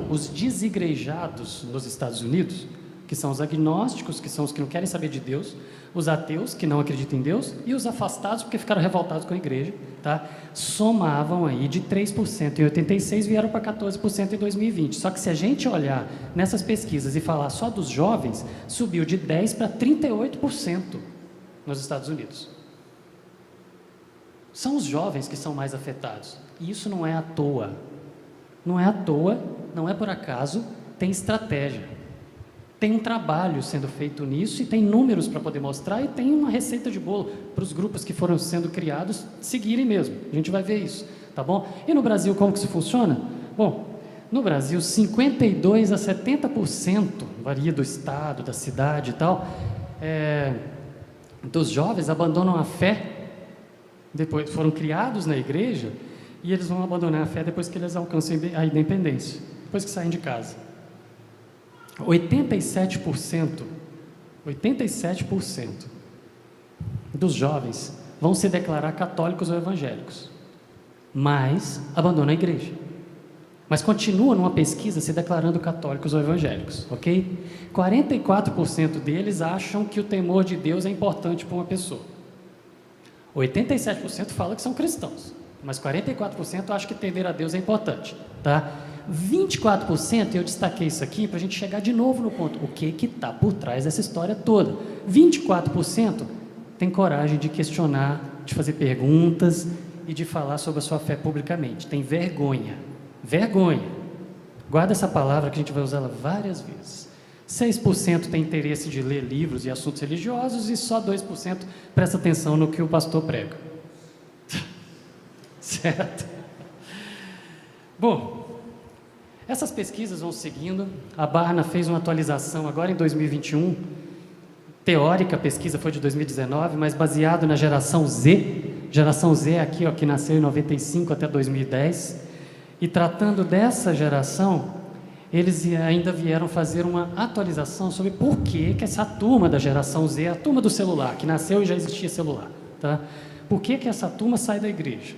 os desigrejados nos Estados Unidos, que são os agnósticos, que são os que não querem saber de Deus, os ateus, que não acreditam em Deus, e os afastados, porque ficaram revoltados com a igreja, tá? Somavam aí de 3% em 86, vieram para 14% em 2020. Só que se a gente olhar nessas pesquisas e falar só dos jovens, subiu de 10% para 38% nos Estados Unidos. São os jovens que são mais afetados. E isso não é à toa. Não é à toa, não é por acaso, tem estratégia. Tem um trabalho sendo feito nisso e tem números para poder mostrar e tem uma receita de bolo para os grupos que foram sendo criados seguirem mesmo. A gente vai ver isso, tá bom? E no Brasil, como que isso funciona? Bom, no Brasil, 52% a 70%, varia do estado, da cidade e tal, dos jovens abandonam a fé, depois foram criados na igreja, e eles vão abandonar a fé depois que eles alcançam a independência, depois que saem de casa. 87% dos jovens vão se declarar católicos ou evangélicos, mas abandonam a igreja. Mas continua numa pesquisa se declarando católicos ou evangélicos, ok? 44% deles acham que o temor de Deus é importante para uma pessoa. 87% falam que são cristãos, mas 44% acham que temer a Deus é importante, tá? 24%, eu destaquei isso aqui para a gente chegar de novo no ponto, o que está por trás dessa história toda? 24% tem coragem de questionar, de fazer perguntas e de falar sobre a sua fé publicamente, tem vergonha. Vergonha. Guarda essa palavra que a gente vai usá-la várias vezes. 6% tem interesse de ler livros e assuntos religiosos e só 2% presta atenção no que o pastor prega. Certo? Bom, essas pesquisas vão seguindo. A Barna fez uma atualização agora em 2021. Teórica, a pesquisa foi de 2019, mas baseado na geração Z. Geração Z é aqui, ó, que nasceu em 95 até 2010. E tratando dessa geração, eles ainda vieram fazer uma atualização sobre por que essa turma da geração Z, a turma do celular, que nasceu e já existia celular, tá? Por que essa turma sai da igreja?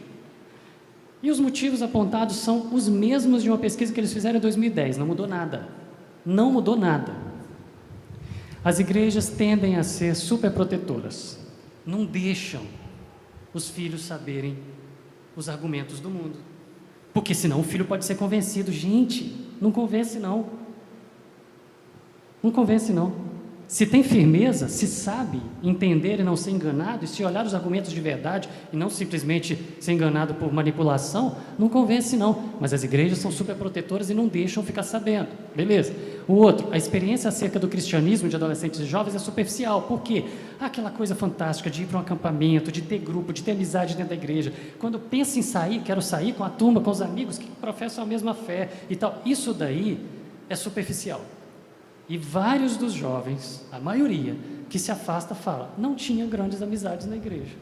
E os motivos apontados são os mesmos de uma pesquisa que eles fizeram em 2010, não mudou nada. Não mudou nada. As igrejas tendem a ser superprotetoras, não deixam os filhos saberem os argumentos do mundo. Porque senão o filho pode ser convencido. Gente, não convence não. Não convence não. Se tem firmeza, se sabe entender e não ser enganado, e se olhar os argumentos de verdade e não simplesmente ser enganado por manipulação, não convence não. Mas as igrejas são superprotetoras e não deixam ficar sabendo. Beleza. O outro, a experiência acerca do cristianismo de adolescentes e jovens é superficial. Por quê? Aquela coisa fantástica de ir para um acampamento, de ter grupo, de ter amizade dentro da igreja. Quando pensa em sair, quero sair com a turma, com os amigos que professam a mesma fé e tal. Isso daí é superficial. E vários dos jovens, a maioria, que se afasta, fala, não tinha grandes amizades na igreja.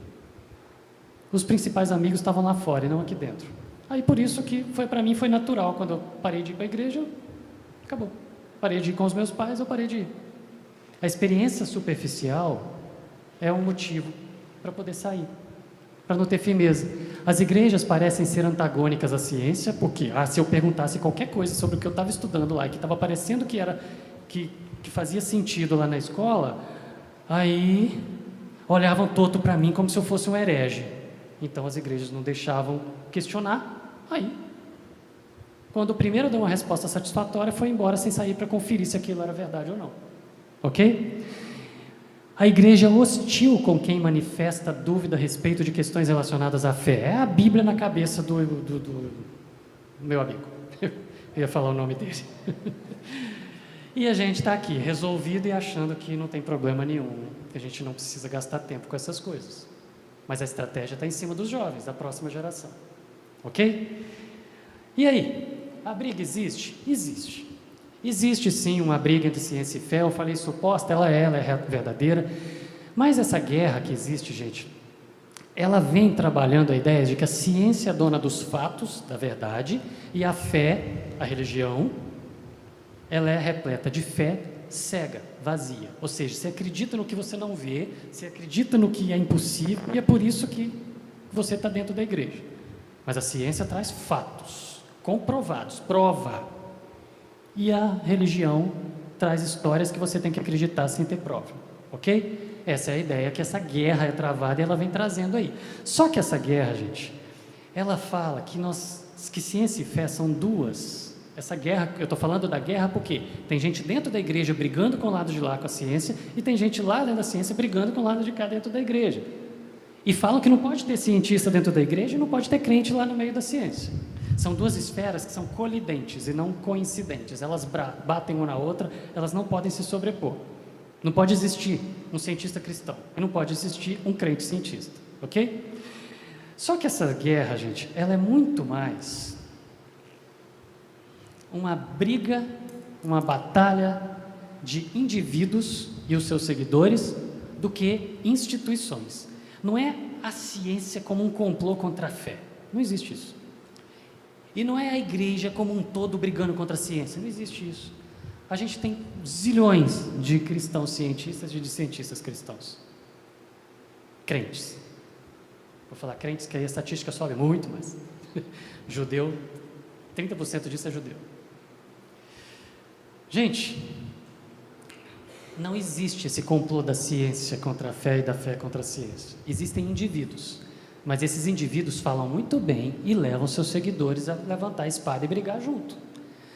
Os principais amigos estavam lá fora e não aqui dentro. Aí por isso que para mim foi natural, quando eu parei de ir para a igreja, acabou. Parei de ir com os meus pais, eu parei de ir. A experiência superficial é um motivo para poder sair, para não ter firmeza. As igrejas parecem ser antagônicas à ciência, porque se eu perguntasse qualquer coisa sobre o que eu estava estudando lá, e que estava parecendo que era... Que fazia sentido lá na escola, aí olhavam torto para mim como se eu fosse um herege. Então as igrejas não deixavam questionar. Aí, quando o primeiro deu uma resposta satisfatória, foi embora sem sair para conferir se aquilo era verdade ou não. Ok? A igreja é hostil com quem manifesta dúvida a respeito de questões relacionadas à fé. É a Bíblia na cabeça do meu amigo. Eu ia falar o nome dele. E a gente está aqui, resolvido e achando que não tem problema nenhum, que a gente não precisa gastar tempo com essas coisas. Mas a estratégia está em cima dos jovens, da próxima geração. Ok? E aí, a briga existe? Existe. Existe sim uma briga entre ciência e fé, eu falei suposta, ela é verdadeira. Mas essa guerra que existe, gente, ela vem trabalhando a ideia de que a ciência é dona dos fatos, da verdade, e a fé, a religião, ela é repleta de fé cega, vazia. Ou seja, você acredita no que você não vê, você acredita no que é impossível, e é por isso que você está dentro da igreja. Mas a ciência traz fatos, comprovados, prova. E a religião traz histórias que você tem que acreditar sem ter prova. Ok? Essa é a ideia que essa guerra é travada e ela vem trazendo aí. Só que essa guerra, gente, ela fala que ciência e fé são duas. Essa guerra, eu estou falando da guerra porque tem gente dentro da igreja brigando com o lado de lá com a ciência e tem gente lá dentro da ciência brigando com o lado de cá dentro da igreja. E falam que não pode ter cientista dentro da igreja e não pode ter crente lá no meio da ciência. São duas esferas que são colidentes e não coincidentes. Elas batem uma na outra, elas não podem se sobrepor. Não pode existir um cientista cristão e não pode existir um crente cientista, ok? Só que essa guerra, gente, ela é muito mais uma briga, uma batalha de indivíduos e os seus seguidores do que instituições. Não é a ciência como um complô contra a fé. Não existe isso. E não é a igreja como um todo brigando contra a ciência. Não existe isso. A gente tem zilhões de cristãos cientistas e de cientistas cristãos. Crentes. Vou falar crentes, que aí a estatística sobe muito, mas judeu, 30% disso é judeu. Gente, não existe esse complô da ciência contra a fé e da fé contra a ciência. Existem indivíduos, mas esses indivíduos falam muito bem e levam seus seguidores a levantar a espada e brigar junto.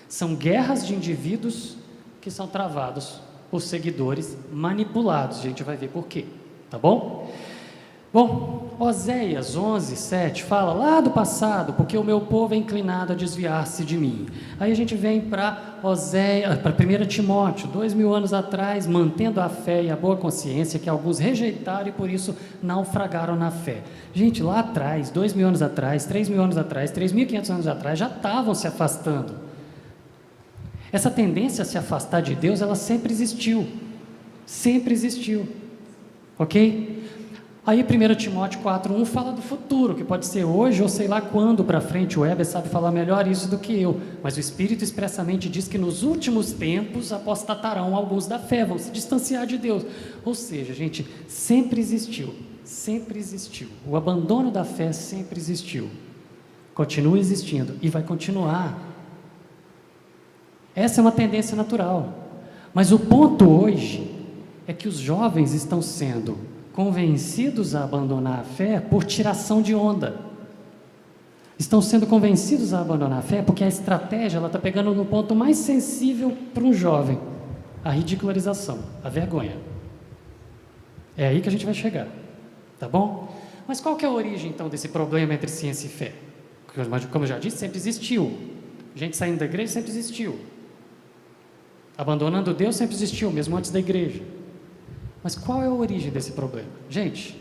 São guerras de indivíduos que são travados por seguidores manipulados. A gente vai ver por quê, tá bom? Bom, Oséias 11, 7 fala lá do passado, porque o meu povo é inclinado a desviar-se de mim. Aí a gente vem para Oséias, para 1 Timóteo, 2000 anos atrás, mantendo a fé e a boa consciência, que alguns rejeitaram e por isso naufragaram na fé. Gente, lá atrás, 2000 anos atrás, 3000 anos atrás, 3500 anos atrás, já estavam se afastando. Essa tendência a se afastar de Deus, ela sempre existiu, ok? Aí 1 Timóteo 4,1 fala do futuro, que pode ser hoje ou sei lá quando para frente. O Heber sabe falar melhor isso do que eu, mas o Espírito expressamente diz que nos últimos tempos apostatarão alguns da fé, vão se distanciar de Deus. Ou seja, gente, sempre existiu, o abandono da fé sempre existiu, continua existindo e vai continuar. Essa é uma tendência natural, mas o ponto hoje é que os jovens estão sendo convencidos a abandonar a fé por tiração de onda. Estão sendo convencidos a abandonar a fé porque a estratégia está pegando no ponto mais sensível para um jovem, a ridicularização, a vergonha. É aí que a gente vai chegar, tá bom? Mas qual que é a origem então desse problema entre ciência e fé? Como eu já disse, sempre existiu. Gente saindo da igreja sempre existiu. Abandonando Deus sempre existiu, mesmo antes da igreja. Mas qual é a origem desse problema? Gente,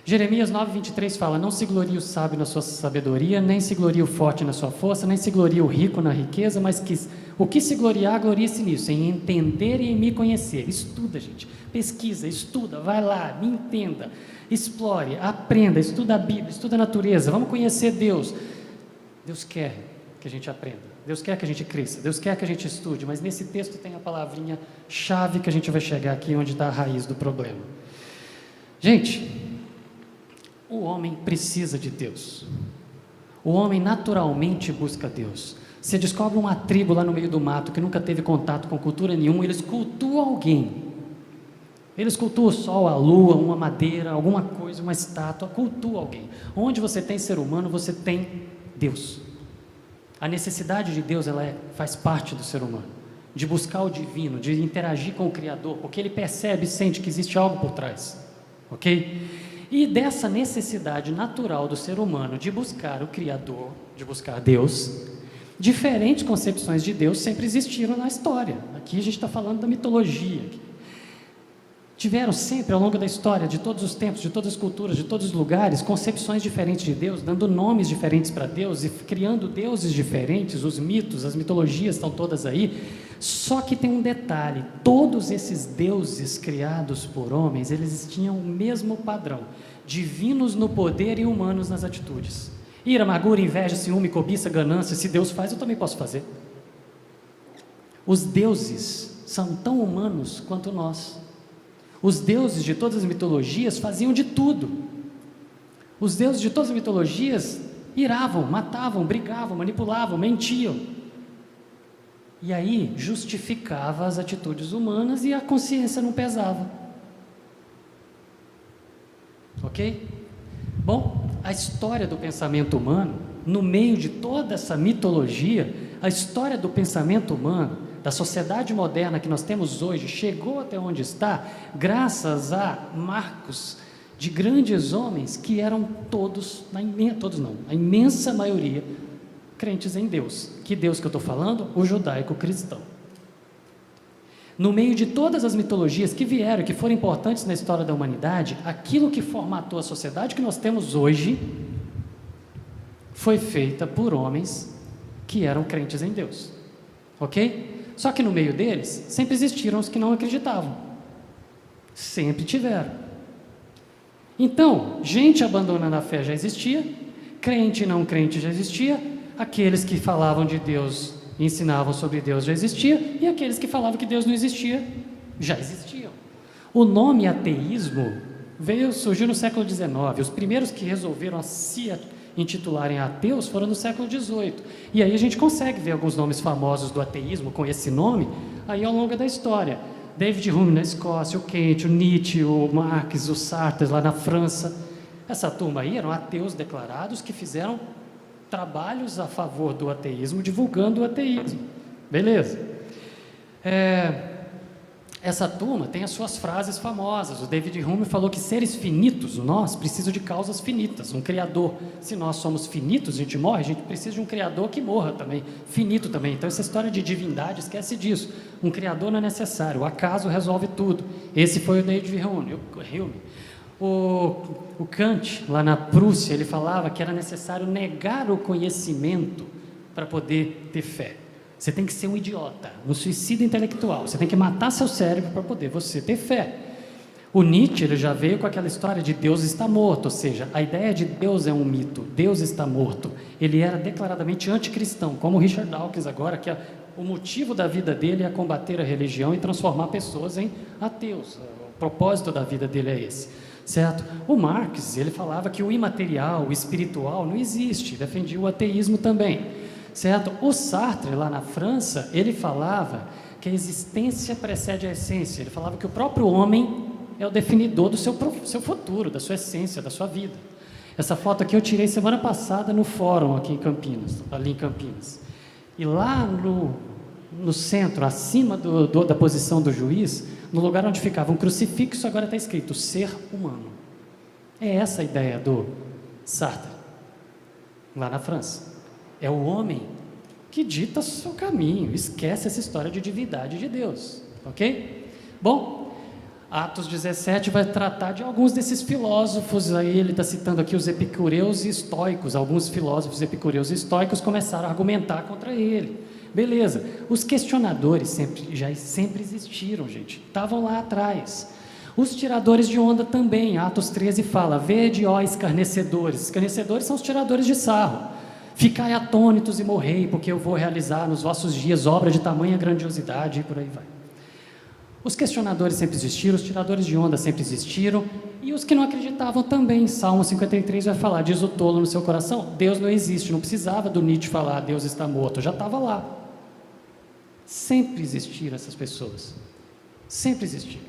Jeremias 9,23 fala: não se glorie o sábio na sua sabedoria, nem se glorie o forte na sua força, nem se glorie o rico na riqueza, mas o que se gloriar, glorie-se nisso, em entender e em me conhecer. Estuda, gente, pesquisa, estuda, vai lá, me entenda, explore, aprenda, estuda a Bíblia, estuda a natureza, vamos conhecer Deus. Deus quer que a gente aprenda. Deus quer que a gente cresça, Deus quer que a gente estude, mas nesse texto tem a palavrinha chave que a gente vai chegar aqui onde está a raiz do problema. Gente, o homem precisa de Deus. O homem naturalmente busca Deus. Você descobre uma tribo lá no meio do mato que nunca teve contato com cultura nenhuma, eles cultuam alguém. Eles cultuam o sol, a lua, uma madeira, alguma coisa, uma estátua, cultuam alguém. Onde você tem ser humano, você tem Deus. A necessidade de Deus, ela faz parte do ser humano, de buscar o divino, de interagir com o Criador, porque ele percebe e sente que existe algo por trás, ok? E dessa necessidade natural do ser humano de buscar o Criador, de buscar Deus, diferentes concepções de Deus sempre existiram na história. Aqui a gente está falando da mitologia. Tiveram sempre, ao longo da história, de todos os tempos, de todas as culturas, de todos os lugares, concepções diferentes de Deus, dando nomes diferentes para Deus e criando deuses diferentes. Os mitos, as mitologias estão todas aí. Só que tem um detalhe: todos esses deuses criados por homens, eles tinham o mesmo padrão: divinos no poder e humanos nas atitudes. Ira, amargura, inveja, ciúme, cobiça, ganância. Se Deus faz, eu também posso fazer. Os deuses são tão humanos quanto nós. Os deuses de todas as mitologias faziam de tudo. Os deuses de todas as mitologias iravam, matavam, brigavam, manipulavam, mentiam. E aí justificava as atitudes humanas e a consciência não pesava. Ok? Bom, a história do pensamento humano, no meio de toda essa mitologia, a história do pensamento humano, da sociedade moderna que nós temos hoje, chegou até onde está, graças a marcos de grandes homens que eram todos não, a imensa maioria, crentes em Deus. Que Deus que eu estou falando? O judaico-cristão. No meio de todas as mitologias que vieram, que foram importantes na história da humanidade, aquilo que formatou a sociedade que nós temos hoje foi feita por homens que eram crentes em Deus, ok? Só que no meio deles sempre existiram os que não acreditavam, sempre tiveram. Então, gente abandonando a fé já existia, crente e não crente já existia, aqueles que falavam de Deus e ensinavam sobre Deus já existia, e aqueles que falavam que Deus não existia já existiam. O nome ateísmo surgiu no século XIX. Os primeiros que resolveram se intitularem ateus foram no século XVIII. E aí a gente consegue ver alguns nomes famosos do ateísmo com esse nome aí ao longo da história. David Hume na Escócia, o Kant, o Nietzsche, o Marx, o Sartre lá na França. Essa turma aí eram ateus declarados que fizeram trabalhos a favor do ateísmo, divulgando o ateísmo. Beleza. Essa turma tem as suas frases famosas. O David Hume falou que seres finitos, nós, precisam de causas finitas, um criador. Se nós somos finitos, a gente morre, a gente precisa de um criador que morra também, finito também. Então essa história de divindade, esquece disso. Um criador não é necessário, o acaso resolve tudo. Esse foi o David Hume. O Kant, lá na Prússia, ele falava que era necessário negar o conhecimento para poder ter fé. Você tem que ser um idiota, um suicida intelectual. Você tem que matar seu cérebro para poder você ter fé. O Nietzsche, ele já veio com aquela história de Deus está morto, ou seja, a ideia de Deus é um mito, Deus está morto. Ele era declaradamente anticristão, como o Richard Dawkins agora, que o motivo da vida dele é combater a religião e transformar pessoas em ateus. O propósito da vida dele é esse. Certo? O Marx, ele falava que o imaterial, o espiritual não existe, defendia o ateísmo também, certo? O Sartre, lá na França, ele falava que a existência precede a essência, ele falava que o próprio homem é o definidor do seu futuro, da sua essência, da sua vida. Essa foto aqui eu tirei semana passada no fórum aqui em Campinas, ali em Campinas, e lá no centro, acima da posição do juiz, no lugar onde ficava um crucifixo, agora está escrito ser humano. É essa a ideia do Sartre, lá na França. É o homem que dita o seu caminho, esquece essa história de divindade de Deus, ok? Bom, Atos 17 vai tratar de alguns desses filósofos, aí ele está citando aqui os epicureus e estoicos. Alguns filósofos epicureus e estoicos começaram a argumentar contra ele. Beleza, os questionadores sempre existiram, gente, estavam lá atrás. Os tiradores de onda também, Atos 13 fala, vede, ó escarnecedores. Escarnecedores são os tiradores de sarro. Ficai atônitos e morrei, porque eu vou realizar nos vossos dias obra de tamanha grandiosidade, e por aí vai. Os questionadores sempre existiram, os tiradores de onda sempre existiram, e os que não acreditavam também. Salmo 53 vai falar, diz o tolo no seu coração, Deus não existe, não precisava do Nietzsche falar, Deus está morto, já estava lá. Sempre existiram essas pessoas, sempre existiram.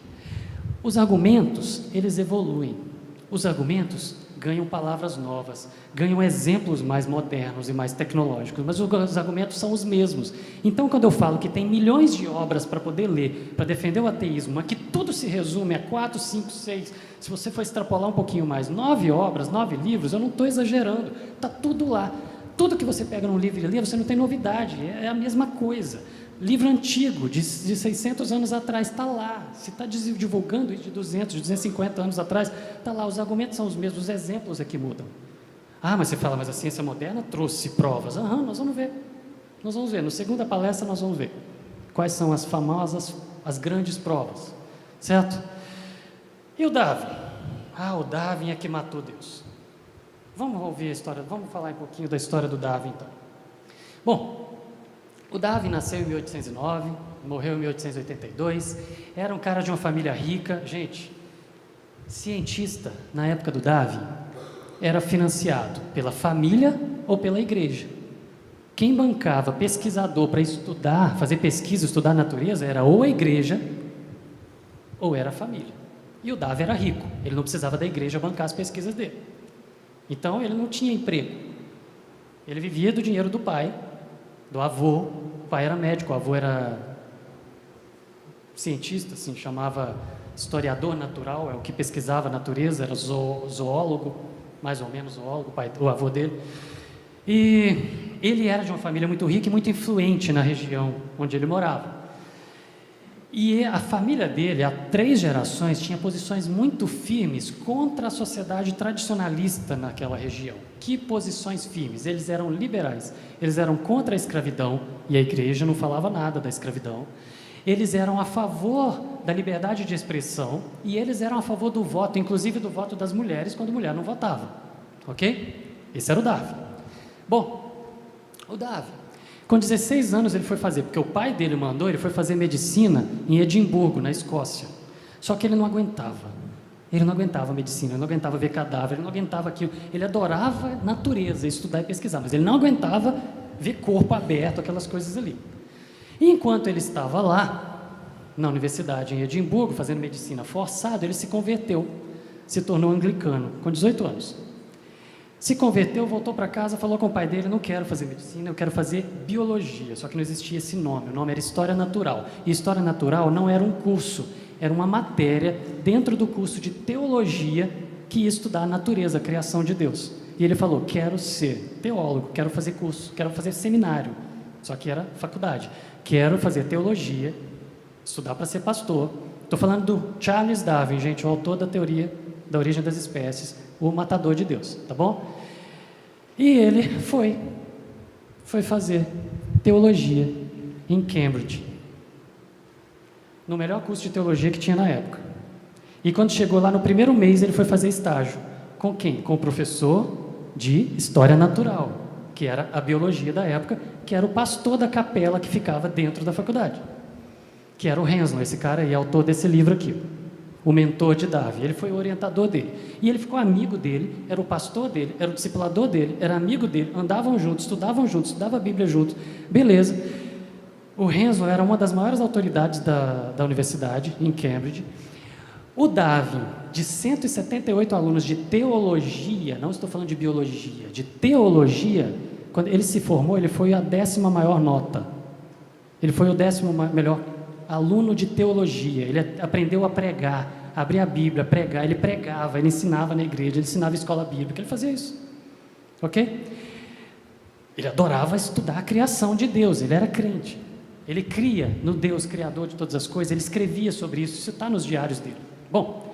Os argumentos, eles evoluem, os argumentos ganham palavras novas, ganham exemplos mais modernos e mais tecnológicos, mas os argumentos são os mesmos. Então, quando eu falo que tem milhões de obras para poder ler, para defender o ateísmo, mas que tudo se resume a 4, 5, 6, se você for extrapolar um pouquinho mais, 9 obras, 9 livros, eu não estou exagerando, está tudo lá. Tudo que você pega num livro e lê, você não tem novidade, é a mesma coisa. Livro antigo, de 600 anos atrás, está lá. Se está divulgando de 200, de 250 anos atrás, está lá. Os argumentos são os mesmos, os exemplos é que mudam. Ah, mas você fala, mas a ciência moderna trouxe provas. Nós vamos ver. Nós vamos ver. Na segunda palestra nós vamos ver quais são as famosas, as grandes provas. Certo? E o Darwin? O Darwin é que matou Deus. Vamos ouvir a história, vamos falar um pouquinho da história do Darwin, então. Bom, o Darwin nasceu em 1809, morreu em 1882, era um cara de uma família rica. Gente, cientista, na época do Darwin, era financiado pela família ou pela igreja. Quem bancava pesquisador para estudar, fazer pesquisa, estudar a natureza, era ou a igreja ou era a família. E o Darwin era rico, ele não precisava da igreja bancar as pesquisas dele. Então, ele não tinha emprego. Ele vivia do dinheiro do pai, do avô. O pai era médico, o avô era cientista, assim, chamava historiador natural, é o que pesquisava a natureza, era zoólogo, mais ou menos zoólogo, o avô dele. E ele era de uma família muito rica e muito influente na região onde ele morava. E a família dele, há 3 gerações, tinha posições muito firmes contra a sociedade tradicionalista naquela região. Que posições firmes? Eles eram liberais, eles eram contra a escravidão, e a igreja não falava nada da escravidão. Eles eram a favor da liberdade de expressão, e eles eram a favor do voto, inclusive do voto das mulheres, quando a mulher não votava. Ok? Esse era o Davi. Bom, o Davi, com 16 anos ele foi fazer, porque o pai dele mandou, ele foi fazer medicina em Edimburgo, na Escócia. Só que ele não aguentava. Ele não aguentava medicina, ele não aguentava ver cadáver, ele não aguentava aquilo. Ele adorava natureza, estudar e pesquisar, mas ele não aguentava ver corpo aberto, aquelas coisas ali. E enquanto ele estava lá, na universidade em Edimburgo, fazendo medicina forçado, ele se converteu, se tornou anglicano, com 18 anos. Se converteu, voltou para casa, falou com o pai dele: não quero fazer medicina, eu quero fazer biologia. Só que não existia esse nome, o nome era História Natural. E História Natural não era um curso, era uma matéria dentro do curso de teologia que ia estudar a natureza, a criação de Deus. E ele falou: quero ser teólogo, quero fazer curso, quero fazer seminário. Só que era faculdade. Quero fazer teologia, estudar para ser pastor. Estou falando do Charles Darwin, gente, o autor da teoria da origem das espécies, o matador de Deus, tá bom? E ele foi fazer teologia em Cambridge, no melhor curso de teologia que tinha na época. E quando chegou lá no primeiro mês, ele foi fazer estágio. Com quem? Com o professor de História Natural, que era a biologia da época, que era o pastor da capela que ficava dentro da faculdade, que era o Henslow, esse cara aí, autor desse livro aqui, o mentor de Davi. Ele foi o orientador dele, e ele ficou amigo dele, era o pastor dele, era o discipulador dele, era amigo dele, andavam juntos, estudava a Bíblia juntos, beleza. O Henslow era uma das maiores autoridades da universidade, em Cambridge. O Davi, de 178 alunos de teologia, não estou falando de biologia, de teologia, quando ele se formou, ele foi a 10ª maior nota. Ele foi o 10º melhor aluno de teologia. Ele aprendeu a pregar, abrir a Bíblia, pregar. Ele pregava, ele ensinava na igreja, ele ensinava escola bíblica, ele fazia isso. Ok? Ele adorava estudar a criação de Deus, ele era crente. Ele cria no Deus criador de todas as coisas, ele escrevia sobre isso está nos diários dele. Bom,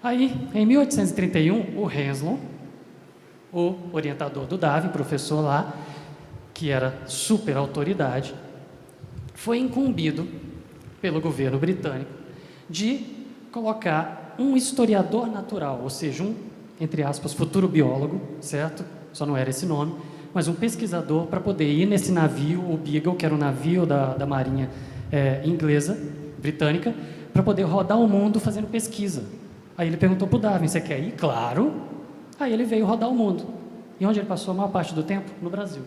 aí em 1831, o Henslow, o orientador do Davi, professor lá, que era super autoridade, foi incumbido pelo governo britânico de colocar um historiador natural, ou seja, um, entre aspas, futuro biólogo, certo? Só não era esse nome, mas um pesquisador para poder ir nesse navio, o Beagle, que era um navio da marinha inglesa, britânica, para poder rodar o mundo fazendo pesquisa. Aí ele perguntou para o Darwin: você quer ir? Claro! Aí ele veio rodar o mundo. E onde ele passou a maior parte do tempo? No Brasil.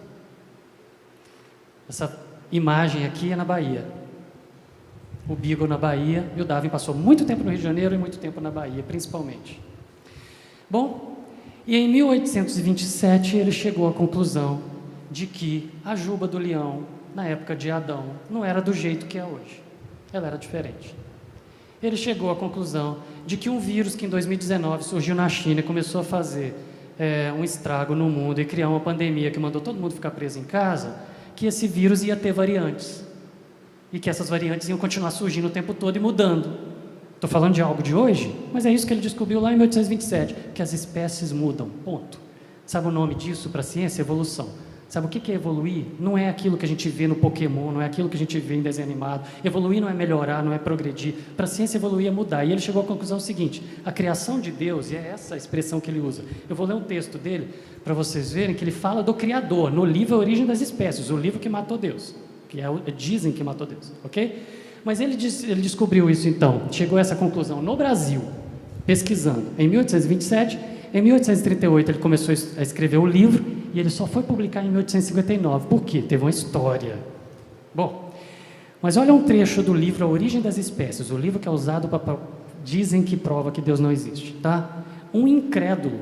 Essa imagem aqui é na Bahia. O Beagle na Bahia, e o Darwin passou muito tempo no Rio de Janeiro e muito tempo na Bahia, principalmente. Bom, e em 1827 ele chegou à conclusão de que a juba do leão, na época de Adão, não era do jeito que é hoje. Ela era diferente. Ele chegou à conclusão de que um vírus que em 2019 surgiu na China e começou a fazer um estrago no mundo e criar uma pandemia que mandou todo mundo ficar preso em casa, que esse vírus ia ter variantes. E que essas variantes iam continuar surgindo o tempo todo e mudando. Estou falando de algo de hoje, mas é isso que ele descobriu lá em 1827, que as espécies mudam, ponto. Sabe o nome disso para a ciência? Evolução. Sabe o que é evoluir? Não é aquilo que a gente vê no Pokémon, não é aquilo que a gente vê em desenho animado. Evoluir não é melhorar, não é progredir. Para a ciência, evoluir é mudar. E ele chegou à conclusão seguinte: a criação de Deus, e é essa a expressão que ele usa. Eu vou ler um texto dele para vocês verem que ele fala do Criador, no livro A Origem das Espécies, o livro que matou Deus, que dizem que matou Deus, ok? Mas ele descobriu isso então, chegou a essa conclusão no Brasil, pesquisando, em 1827. Em 1838 ele começou a escrever o livro e ele só foi publicar em 1859. Por quê? Teve uma história. Bom, mas olha um trecho do livro A Origem das Espécies, o livro que é usado para... dizem que prova que Deus não existe, tá? Um incrédulo,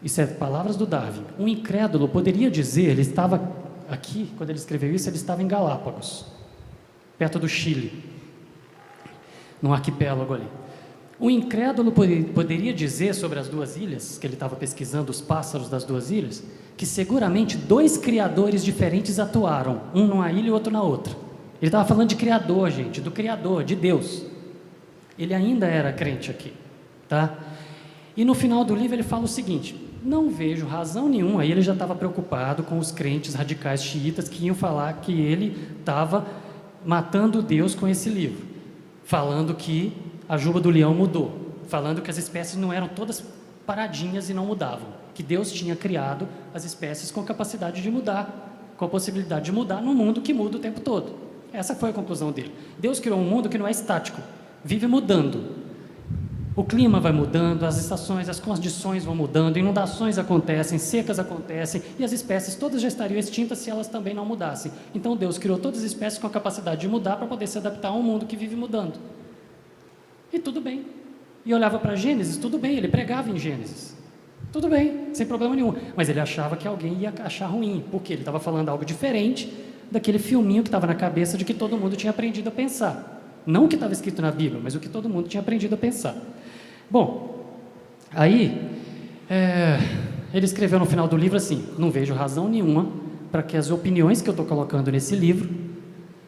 isso é palavras do Darwin, um incrédulo poderia dizer, ele estava aqui, quando ele escreveu isso, ele estava em Galápagos, perto do Chile, num arquipélago ali. O incrédulo poderia dizer sobre as duas ilhas, que ele estava pesquisando os pássaros das duas ilhas, que seguramente dois criadores diferentes atuaram, um numa ilha e outro na outra. Ele estava falando de criador, gente, do criador, de Deus. Ele ainda era crente aqui, tá? E no final do livro ele fala o seguinte: não vejo razão nenhuma. Aí ele já estava preocupado com os crentes radicais xiitas que iam falar que ele estava matando Deus com esse livro, falando que a juba do leão mudou, falando que as espécies não eram todas paradinhas e não mudavam, que Deus tinha criado as espécies com capacidade de mudar, com a possibilidade de mudar num mundo que muda o tempo todo. Essa foi a conclusão dele. Deus criou um mundo que não é estático, vive mudando. O clima vai mudando, as estações, as condições vão mudando, inundações acontecem, secas acontecem, e as espécies todas já estariam extintas se elas também não mudassem. Então Deus criou todas as espécies com a capacidade de mudar para poder se adaptar a um mundo que vive mudando. E tudo bem. E olhava para Gênesis, tudo bem, ele pregava em Gênesis. Tudo bem, sem problema nenhum. Mas ele achava que alguém ia achar ruim, porque ele estava falando algo diferente daquele filminho que estava na cabeça de que todo mundo tinha aprendido a pensar. Não o que estava escrito na Bíblia, mas o que todo mundo tinha aprendido a pensar. Bom, aí ele escreveu no final do livro assim: não vejo razão nenhuma para que as opiniões que eu estou colocando nesse livro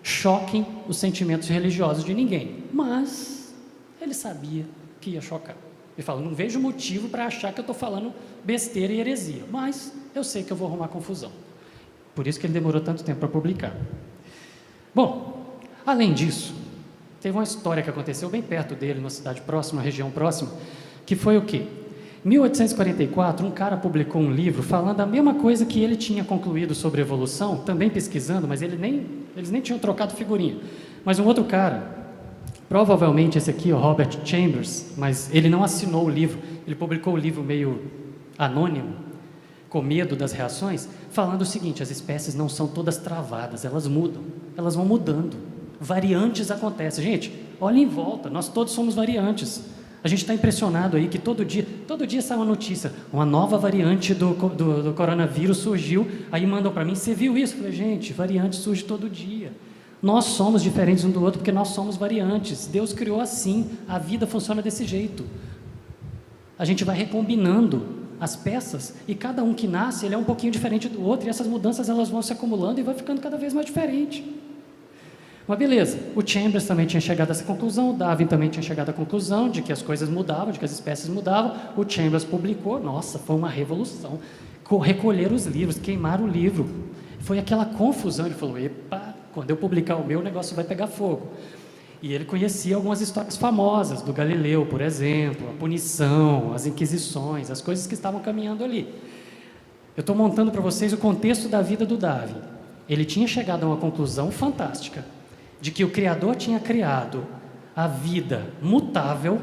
choquem os sentimentos religiosos de ninguém. Mas ele sabia que ia chocar. Ele fala: não vejo motivo para achar que eu estou falando besteira e heresia, mas eu sei que eu vou arrumar confusão. Por isso que ele demorou tanto tempo para publicar. Bom, além disso, teve uma história que aconteceu bem perto dele, numa cidade próxima, uma região próxima, que foi o quê? Em 1844, um cara publicou um livro falando a mesma coisa que ele tinha concluído sobre evolução, também pesquisando, mas eles nem tinham trocado figurinha. Mas um outro cara, provavelmente esse aqui, o Robert Chambers, mas ele não assinou o livro, ele publicou o livro meio anônimo, com medo das reações, falando o seguinte: as espécies não são todas travadas, elas mudam, elas vão mudando. Variantes acontecem. Gente, olha em volta, nós todos somos variantes. A gente está impressionado aí que todo dia sai uma notícia, uma nova variante do coronavírus surgiu, aí mandam para mim: você viu isso? Eu falei: gente, variante surge todo dia. Nós somos diferentes um do outro porque nós somos variantes. Deus criou assim, a vida funciona desse jeito. A gente vai recombinando as peças e cada um que nasce, ele é um pouquinho diferente do outro, e essas mudanças elas vão se acumulando e vai ficando cada vez mais diferente. Mas beleza, o Chambers também tinha chegado a essa conclusão, o Darwin também tinha chegado à conclusão de que as coisas mudavam, de que as espécies mudavam. O Chambers publicou, nossa, foi uma revolução. Recolheram os livros, queimaram o livro. Foi aquela confusão, ele falou: epa, quando eu publicar o meu, o negócio vai pegar fogo. E ele conhecia algumas histórias famosas, do Galileu, por exemplo, a punição, as inquisições, as coisas que estavam caminhando ali. Eu estou montando para vocês o contexto da vida do Darwin. Ele tinha chegado a uma conclusão fantástica, de que o Criador tinha criado a vida mutável,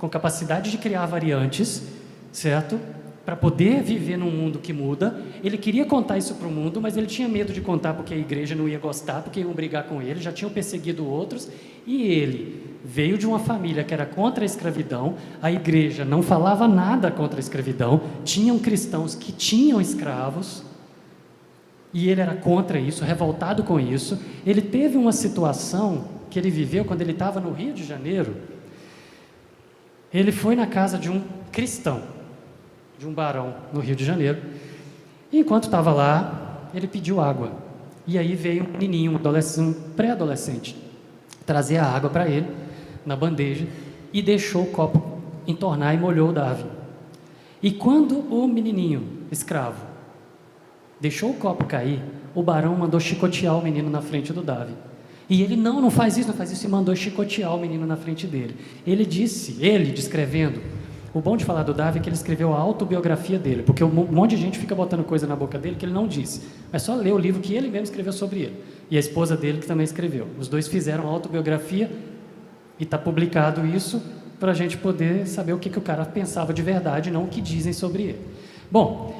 com capacidade de criar variantes, certo? Para poder viver num mundo que muda. Ele queria contar isso para o mundo, mas ele tinha medo de contar porque a igreja não ia gostar, porque iam brigar com ele, já tinham perseguido outros, e ele veio de uma família que era contra a escravidão, a igreja não falava nada contra a escravidão, tinham cristãos que tinham escravos, e ele era contra isso, revoltado com isso. Ele teve uma situação que ele viveu quando ele estava no Rio de Janeiro. Ele foi na casa de um cristão, de um barão no Rio de Janeiro, e enquanto estava lá, ele pediu água. E aí veio um menininho, um pré-adolescente, trazer a água para ele, na bandeja, e deixou o copo entornar e molhou o Darwin. E quando o menininho, escravo, deixou o copo cair, o barão mandou chicotear o menino na frente do Darwin. E ele: não faz isso, e mandou chicotear o menino na frente dele. Ele descrevendo, o bom de falar do Darwin é que ele escreveu a autobiografia dele, porque um monte de gente fica botando coisa na boca dele que ele não disse. É só ler o livro que ele mesmo escreveu sobre ele. E a esposa dele que também escreveu. Os dois fizeram a autobiografia e está publicado isso para a gente poder saber o que o cara pensava de verdade, não o que dizem sobre ele. Bom,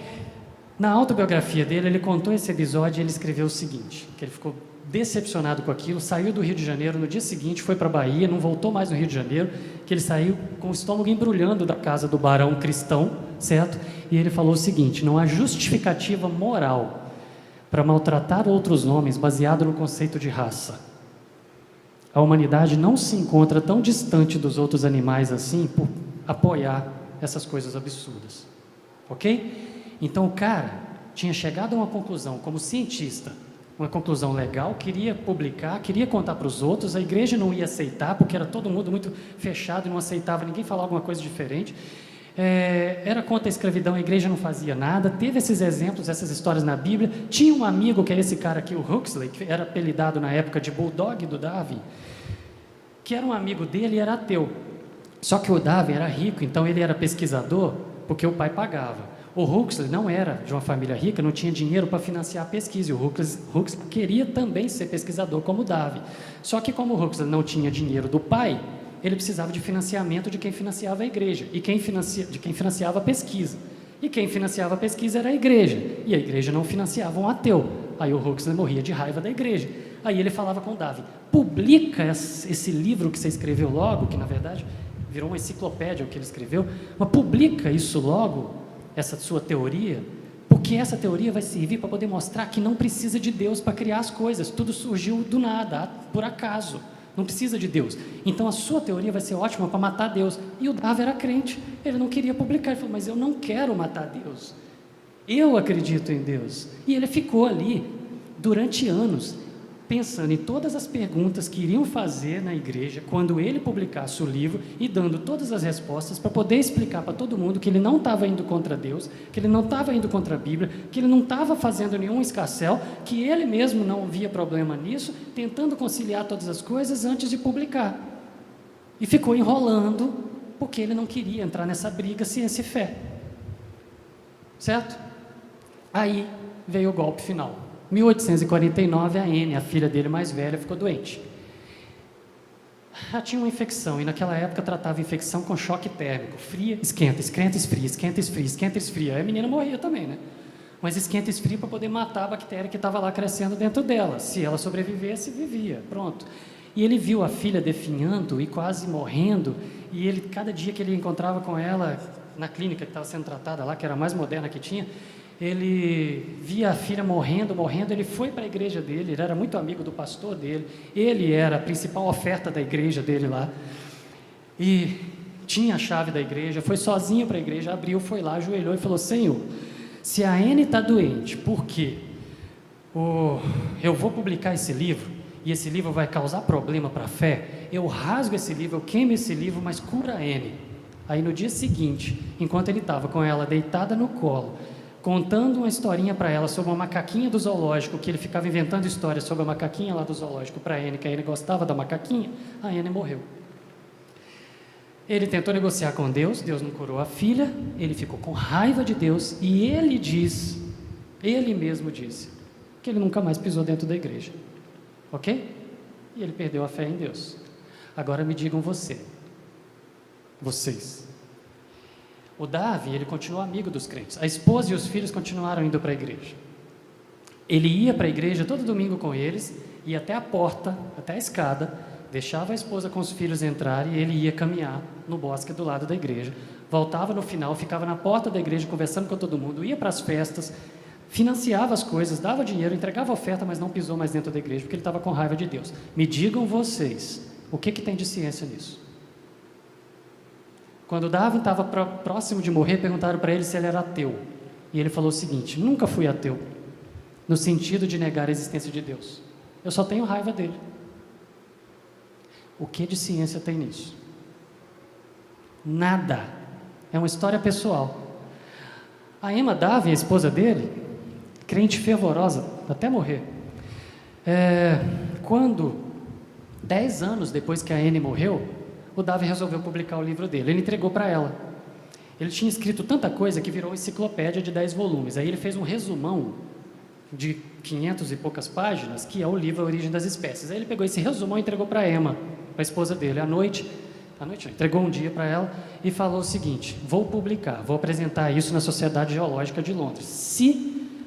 na autobiografia dele, ele contou esse episódio e ele escreveu o seguinte, que ele ficou decepcionado com aquilo, saiu do Rio de Janeiro, no dia seguinte foi para a Bahia, não voltou mais no Rio de Janeiro, que ele saiu com o estômago embrulhando da casa do barão cristão, certo? E ele falou o seguinte: não há justificativa moral para maltratar outros homens baseado no conceito de raça. A humanidade não se encontra tão distante dos outros animais assim por apoiar essas coisas absurdas. Ok? Então o cara tinha chegado a uma conclusão como cientista, uma conclusão legal, queria publicar, queria contar para os outros, a igreja não ia aceitar, porque era todo mundo muito fechado e não aceitava ninguém falar alguma coisa diferente. Era contra a escravidão, a igreja não fazia nada, teve esses exemplos, essas histórias na Bíblia. Tinha um amigo, que é esse cara aqui, o Huxley, que era apelidado na época de Bulldog do Darwin, que era um amigo dele e era ateu. Só que o Darwin era rico, então ele era pesquisador, porque o pai pagava. O Huxley não era de uma família rica, não tinha dinheiro para financiar a pesquisa, e o Huxley queria também ser pesquisador como o Darwin. Só que como o Huxley não tinha dinheiro do pai, ele precisava de financiamento de quem financiava a igreja, e de quem financiava a pesquisa. E quem financiava a pesquisa era a igreja, e a igreja não financiava um ateu. Aí o Huxley morria de raiva da igreja. Aí ele falava com o Darwin: publica esse livro que você escreveu logo, que na verdade virou uma enciclopédia o que ele escreveu, mas publica isso logo, essa sua teoria, porque essa teoria vai servir para poder mostrar que não precisa de Deus para criar as coisas, tudo surgiu do nada, por acaso. Não precisa de Deus. Então a sua teoria vai ser ótima para matar Deus. E o Darwin era crente, ele não queria publicar. Ele falou: mas eu não quero matar Deus, eu acredito em Deus. E ele ficou ali durante anos pensando em todas as perguntas que iriam fazer na igreja quando ele publicasse o livro, e dando todas as respostas para poder explicar para todo mundo que ele não estava indo contra Deus, que ele não estava indo contra a Bíblia, que ele não estava fazendo nenhum escarcéu, que ele mesmo não via problema nisso, tentando conciliar todas as coisas antes de publicar. E ficou enrolando, porque ele não queria entrar nessa briga ciência e fé. Certo? Aí veio o golpe final. 1849, a Anne, a filha dele mais velha, ficou doente. Ela tinha uma infecção, e naquela época tratava infecção com choque térmico. Fria, esquenta, esquenta, esfria, esquenta, esfria, esquenta, esfria. Aí a menina morria também, né? Mas esquenta, esfria para poder matar a bactéria que estava lá crescendo dentro dela. Se ela sobrevivesse, vivia. Pronto. E ele viu a filha definhando e quase morrendo, e ele, cada dia que ele encontrava com ela na clínica que estava sendo tratada lá, que era a mais moderna que tinha, ele via a filha morrendo, ele foi para a igreja dele, ele era muito amigo do pastor dele, ele era a principal oferta da igreja dele lá, e tinha a chave da igreja, foi sozinho para a igreja, abriu, foi lá, ajoelhou e falou: Senhor, se a Anne está doente, por quê? Eu vou publicar esse livro, e esse livro vai causar problema para a fé, eu rasgo esse livro, eu queimo esse livro, mas cura a Anne. Aí no dia seguinte, enquanto ele estava com ela deitada no colo, contando uma historinha para ela sobre uma macaquinha do zoológico, que ele ficava inventando histórias sobre a macaquinha lá do zoológico para a Anne, que a Anne gostava da macaquinha, a Anne morreu. Ele tentou negociar com Deus, Deus não curou a filha, ele ficou com raiva de Deus, e ele mesmo disse, que ele nunca mais pisou dentro da igreja. Ok? E ele perdeu a fé em Deus. Agora me digam vocês, o Darwin, ele continuou amigo dos crentes. A esposa e os filhos continuaram indo para a igreja. Ele ia para a igreja todo domingo com eles, ia até a porta, até a escada, deixava a esposa com os filhos entrarem, e ele ia caminhar no bosque do lado da igreja. Voltava no final, ficava na porta da igreja conversando com todo mundo, ia para as festas, financiava as coisas, dava dinheiro, entregava oferta, mas não pisou mais dentro da igreja, porque ele estava com raiva de Deus. Me digam vocês, o que tem de ciência nisso? Quando Darwin estava próximo de morrer, perguntaram para ele se ele era ateu. E ele falou o seguinte: nunca fui ateu, no sentido de negar a existência de Deus. Eu só tenho raiva dele. O que de ciência tem nisso? Nada. É uma história pessoal. A Emma Darwin, a esposa dele, crente fervorosa, até morrer. Quando, 10 anos depois que a Anne morreu, o Darwin resolveu publicar o livro dele. Ele entregou para ela. Ele tinha escrito tanta coisa que virou uma enciclopédia de 10 volumes. Aí ele fez um resumão de 500 e poucas páginas, que é o livro A Origem das Espécies. Aí ele pegou esse resumão e entregou para a Emma, a esposa dele. À noite não, entregou um dia para ela e falou o seguinte: vou publicar, vou apresentar isso na Sociedade Geológica de Londres.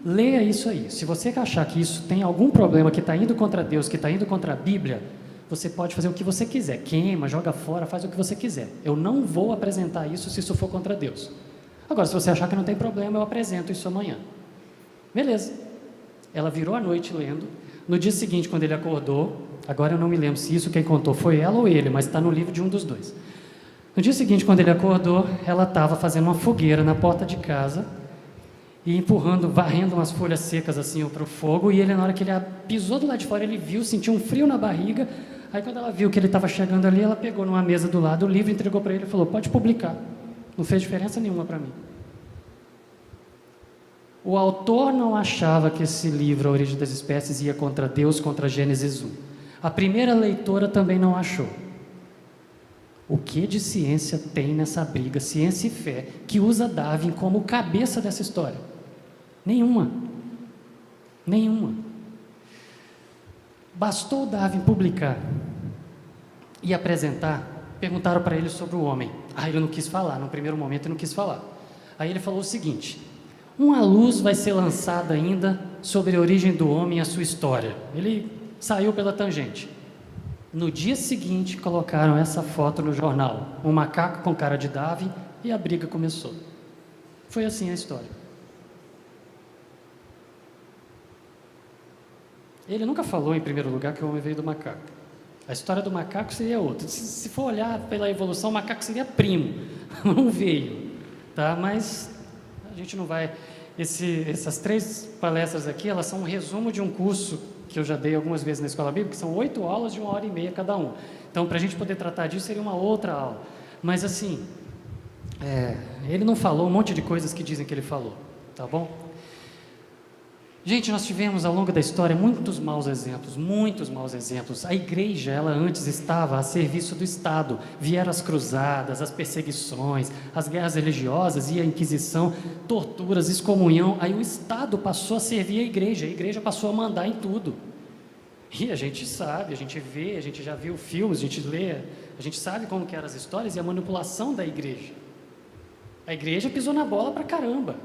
Leia isso aí. Se você achar que isso tem algum problema, que está indo contra Deus, que está indo contra a Bíblia, você pode fazer o que você quiser, queima, joga fora, faz o que você quiser. Eu não vou apresentar isso se isso for contra Deus. Agora, se você achar que não tem problema, eu apresento isso amanhã. Beleza. Ela virou a noite lendo. No dia seguinte, quando ele acordou, Agora eu não me lembro se isso quem contou foi ela ou ele, mas está no livro de um dos dois. No dia seguinte, quando ele acordou, ela estava fazendo uma fogueira na porta de casa e empurrando, varrendo umas folhas secas assim para o fogo, e ele, na hora que ele pisou do lado de fora, ele viu, sentiu um frio na barriga. Aí quando ela viu que ele estava chegando ali, ela pegou numa mesa do lado o livro, entregou para ele e falou: pode publicar, não fez diferença nenhuma para mim. O autor não achava que esse livro, A Origem das Espécies, ia contra Deus, contra Gênesis 1. A primeira leitora também não achou. O que de ciência tem nessa briga, ciência e fé, que usa Darwin como cabeça dessa história? Nenhuma. Nenhuma. Bastou Darwin publicar e apresentar, perguntaram para ele sobre o homem. Ele não quis falar, no primeiro momento ele não quis falar. Aí ele falou o seguinte: uma luz vai ser lançada ainda sobre a origem do homem e a sua história. Ele saiu pela tangente. No dia seguinte, colocaram essa foto no jornal, um macaco com cara de Darwin, e a briga começou. Foi assim a história. Ele nunca falou, em primeiro lugar, que o homem veio do macaco. A história do macaco seria outra. Se for olhar pela evolução, o macaco seria primo, não veio. Tá? Mas a gente não vai... Essas 3 palestras aqui, elas são um resumo de um curso que eu já dei algumas vezes na Escola Bíblica, que são 8 aulas de 1h30 cada um. Então, para a gente poder tratar disso, seria uma outra aula. Mas, assim, ele não falou um monte de coisas que dizem que ele falou, tá bom? Gente, nós tivemos ao longo da história muitos maus exemplos, muitos maus exemplos. A igreja, ela antes estava a serviço do Estado. Vieram as cruzadas, as perseguições, as guerras religiosas e a Inquisição, torturas, excomunhão. Aí o Estado passou a servir a igreja passou a mandar em tudo. E a gente sabe, a gente vê, a gente já viu filmes, a gente lê, a gente sabe como que eram as histórias e a manipulação da igreja. A igreja pisou na bola pra caramba.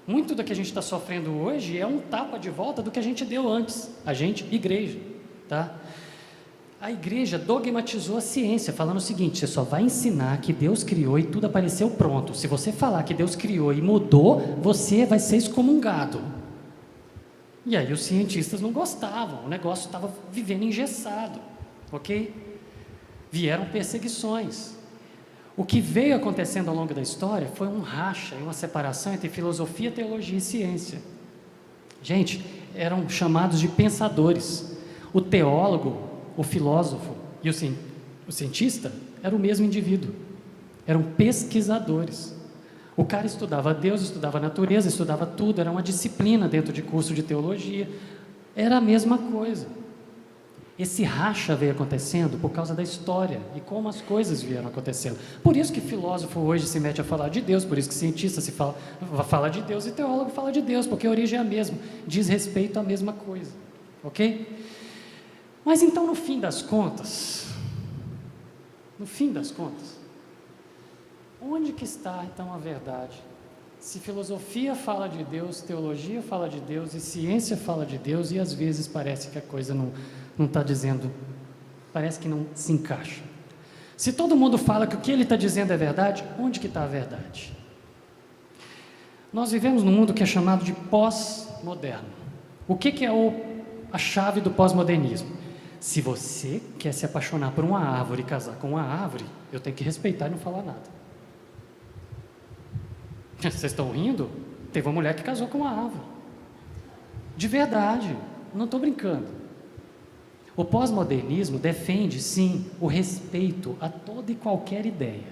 Muito do que a gente está sofrendo hoje é um tapa de volta do que a gente deu antes, a gente, igreja, tá? A igreja dogmatizou a ciência, falando o seguinte: você só vai ensinar que Deus criou e tudo apareceu pronto. Se você falar que Deus criou e mudou, você vai ser excomungado. E aí os cientistas não gostavam, o negócio estava vivendo engessado, ok? Vieram perseguições. O que veio acontecendo ao longo da história foi um racha e uma separação entre filosofia, teologia e ciência. Gente, eram chamados de pensadores. O teólogo, o filósofo e o cientista eram o mesmo indivíduo. Eram pesquisadores. O cara estudava Deus, estudava a natureza, estudava tudo, era uma disciplina dentro de curso de teologia. Era a mesma coisa. Esse racha veio acontecendo por causa da história e como as coisas vieram acontecendo. Por isso que filósofo hoje se mete a falar de Deus, por isso que cientista fala de Deus e teólogo fala de Deus, porque a origem é a mesma, diz respeito à mesma coisa, ok? Mas então, no fim das contas, onde que está então a verdade? Se filosofia fala de Deus, teologia fala de Deus e ciência fala de Deus, e às vezes parece que a coisa não está dizendo, parece que não se encaixa. Se todo mundo fala que o que ele está dizendo é verdade, onde que está a verdade? Nós vivemos num mundo que é chamado de pós-moderno. O que é a chave do pós-modernismo? Se você quer se apaixonar por uma árvore e casar com uma árvore, eu tenho que respeitar e não falar nada. Vocês estão rindo? Teve uma mulher que casou com uma árvore. De verdade, não estou brincando. O pós-modernismo defende, sim, o respeito a toda e qualquer ideia.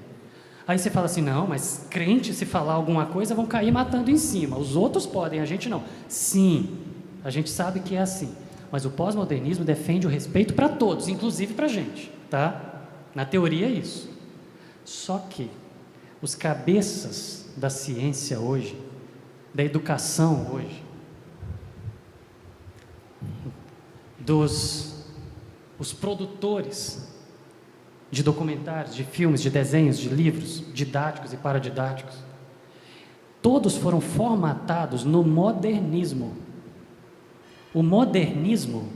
Aí você fala assim: não, mas crente, se falar alguma coisa, vão cair matando em cima. Os outros podem, a gente não. Sim, a gente sabe que é assim. Mas o pós-modernismo defende o respeito para todos, inclusive para a gente, tá? Na teoria é isso. Só que os cabeças da ciência hoje, da educação hoje, os produtores de documentários, de filmes, de desenhos, de livros, didáticos e paradidáticos, todos foram formatados no modernismo. O modernismo,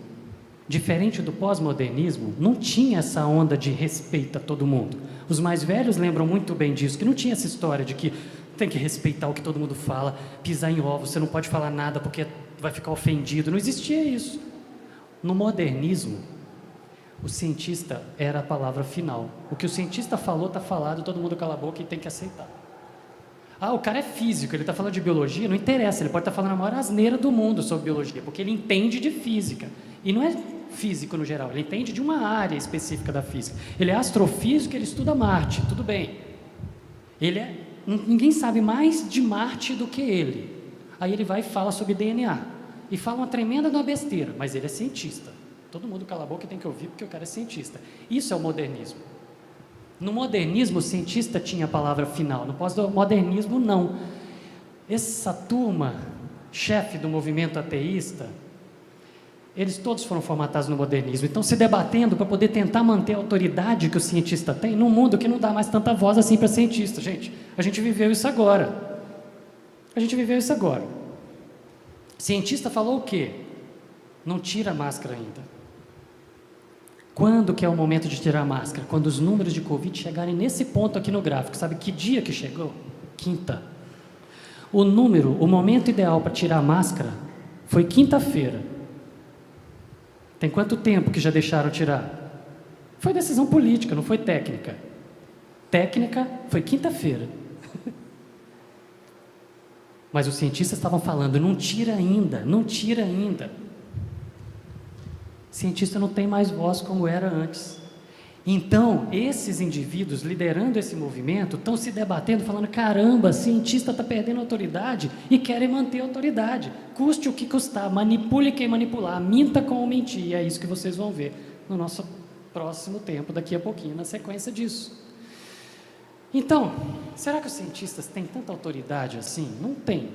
diferente do pós-modernismo, não tinha essa onda de respeito a todo mundo. Os mais velhos lembram muito bem disso, que não tinha essa história de que tem que respeitar o que todo mundo fala, pisar em ovos, você não pode falar nada porque vai ficar ofendido. Não existia isso. No modernismo, O cientista era a palavra final. O que o cientista falou está falado, todo mundo cala a boca e tem que aceitar. O cara é físico, ele está falando de biologia, não interessa, ele pode estar falando a maior asneira do mundo sobre biologia, porque ele entende de física. E não é físico no geral, ele entende de uma área específica da física. Ele é astrofísico, ele estuda Marte, tudo bem. Ninguém sabe mais de Marte do que ele. Aí ele vai e fala sobre DNA. E fala uma tremenda de uma besteira, mas ele é cientista. Todo mundo cala a boca e tem que ouvir porque o cara é cientista. Isso é o modernismo. No modernismo, o cientista tinha a palavra final. No pós-modernismo, não. Essa turma, chefe do movimento ateísta, eles todos foram formatados no modernismo. Então, se debatendo para poder tentar manter a autoridade que o cientista tem num mundo que não dá mais tanta voz assim para cientista. Gente, a gente viveu isso agora. Cientista falou o quê? Não tira a máscara ainda. Quando que é o momento de tirar a máscara? Quando os números de Covid chegarem nesse ponto aqui no gráfico. Sabe que dia que chegou? Quinta. O momento ideal para tirar a máscara foi quinta-feira. Tem quanto tempo que já deixaram tirar? Foi decisão política, não foi técnica. Técnica foi quinta-feira. Mas os cientistas estavam falando, não tira ainda. Cientista não tem mais voz como era antes. Então, esses indivíduos liderando esse movimento estão se debatendo, falando, caramba, cientista está perdendo autoridade e querem manter a autoridade. Custe o que custar, manipule quem manipular, minta como mentir. E é isso que vocês vão ver no nosso próximo tempo, daqui a pouquinho, na sequência disso. Então, será que os cientistas têm tanta autoridade assim? Não tem.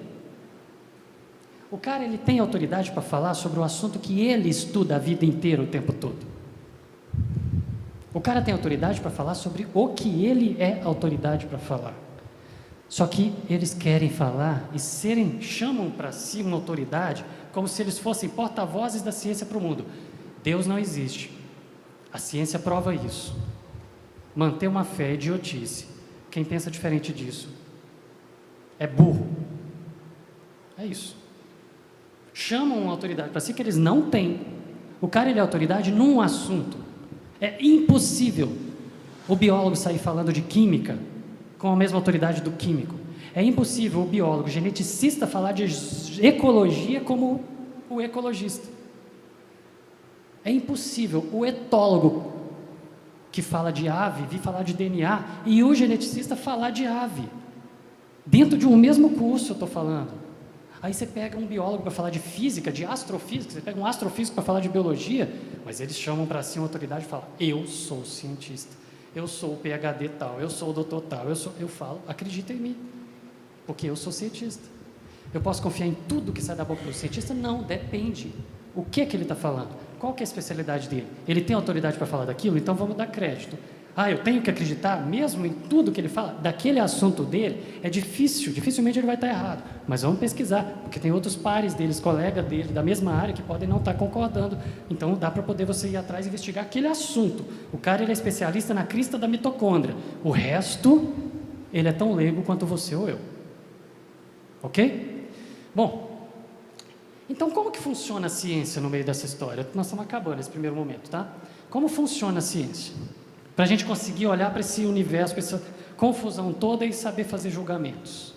O cara, ele tem autoridade para falar sobre o assunto que ele estuda a vida inteira, o tempo todo. O cara tem autoridade para falar sobre o que ele é autoridade para falar. Só que eles querem falar e chamam para si uma autoridade como se eles fossem porta-vozes da ciência para o mundo. Deus não existe. A ciência prova isso. Manter uma fé é idiotice. Quem pensa diferente disso é burro. É isso. Chamam uma autoridade para si que eles não têm. O cara, ele é autoridade num assunto. É impossível o biólogo sair falando de química com a mesma autoridade do químico. É impossível o biólogo geneticista falar de ecologia como o ecologista. É impossível o etólogo que fala de ave vir falar de DNA e o geneticista falar de ave. Dentro de um mesmo curso, eu estou falando. Aí você pega um biólogo para falar de física, de astrofísica, você pega um astrofísico para falar de biologia, mas eles chamam para si uma autoridade e falam, eu sou cientista, eu sou o PhD tal, eu sou o doutor tal, eu falo, acredita em mim, porque eu sou cientista. Eu posso confiar em tudo que sai da boca do cientista? Não, depende. O que ele está falando? Qual que é a especialidade dele? Ele tem autoridade para falar daquilo? Então vamos dar crédito. Eu tenho que acreditar mesmo em tudo que ele fala? Daquele assunto dele, é dificilmente ele vai estar errado. Mas vamos pesquisar, porque tem outros pares deles, colegas dele, da mesma área, que podem não estar concordando. Então dá para poder você ir atrás e investigar aquele assunto. O cara, ele é especialista na crista da mitocôndria. O resto, ele é tão leigo quanto você ou eu. Ok? Bom, então como que funciona a ciência no meio dessa história? Nós estamos acabando esse primeiro momento, tá? Como funciona a ciência? Para a gente conseguir olhar para esse universo, para essa confusão toda e saber fazer julgamentos.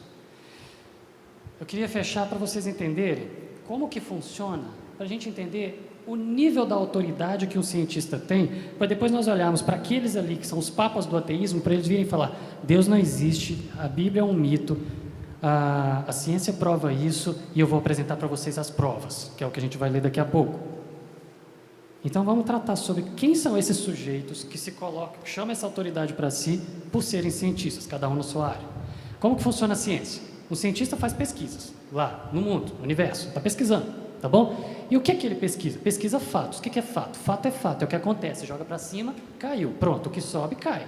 Eu queria fechar para vocês entenderem como que funciona, para a gente entender o nível da autoridade que um cientista tem, para depois nós olharmos para aqueles ali que são os papas do ateísmo, para eles virem falar, Deus não existe, a Bíblia é um mito, a ciência prova isso e eu vou apresentar para vocês as provas, que é o que a gente vai ler daqui a pouco. Então vamos tratar sobre quem são esses sujeitos que se colocam, chamam essa autoridade para si por serem cientistas, cada um na sua área. Como que funciona a ciência? O cientista faz pesquisas lá no mundo, no universo, está pesquisando, tá bom? E o que é que ele pesquisa? Pesquisa fatos. O que é fato? Fato, é o que acontece, joga para cima, caiu, pronto, o que sobe, cai.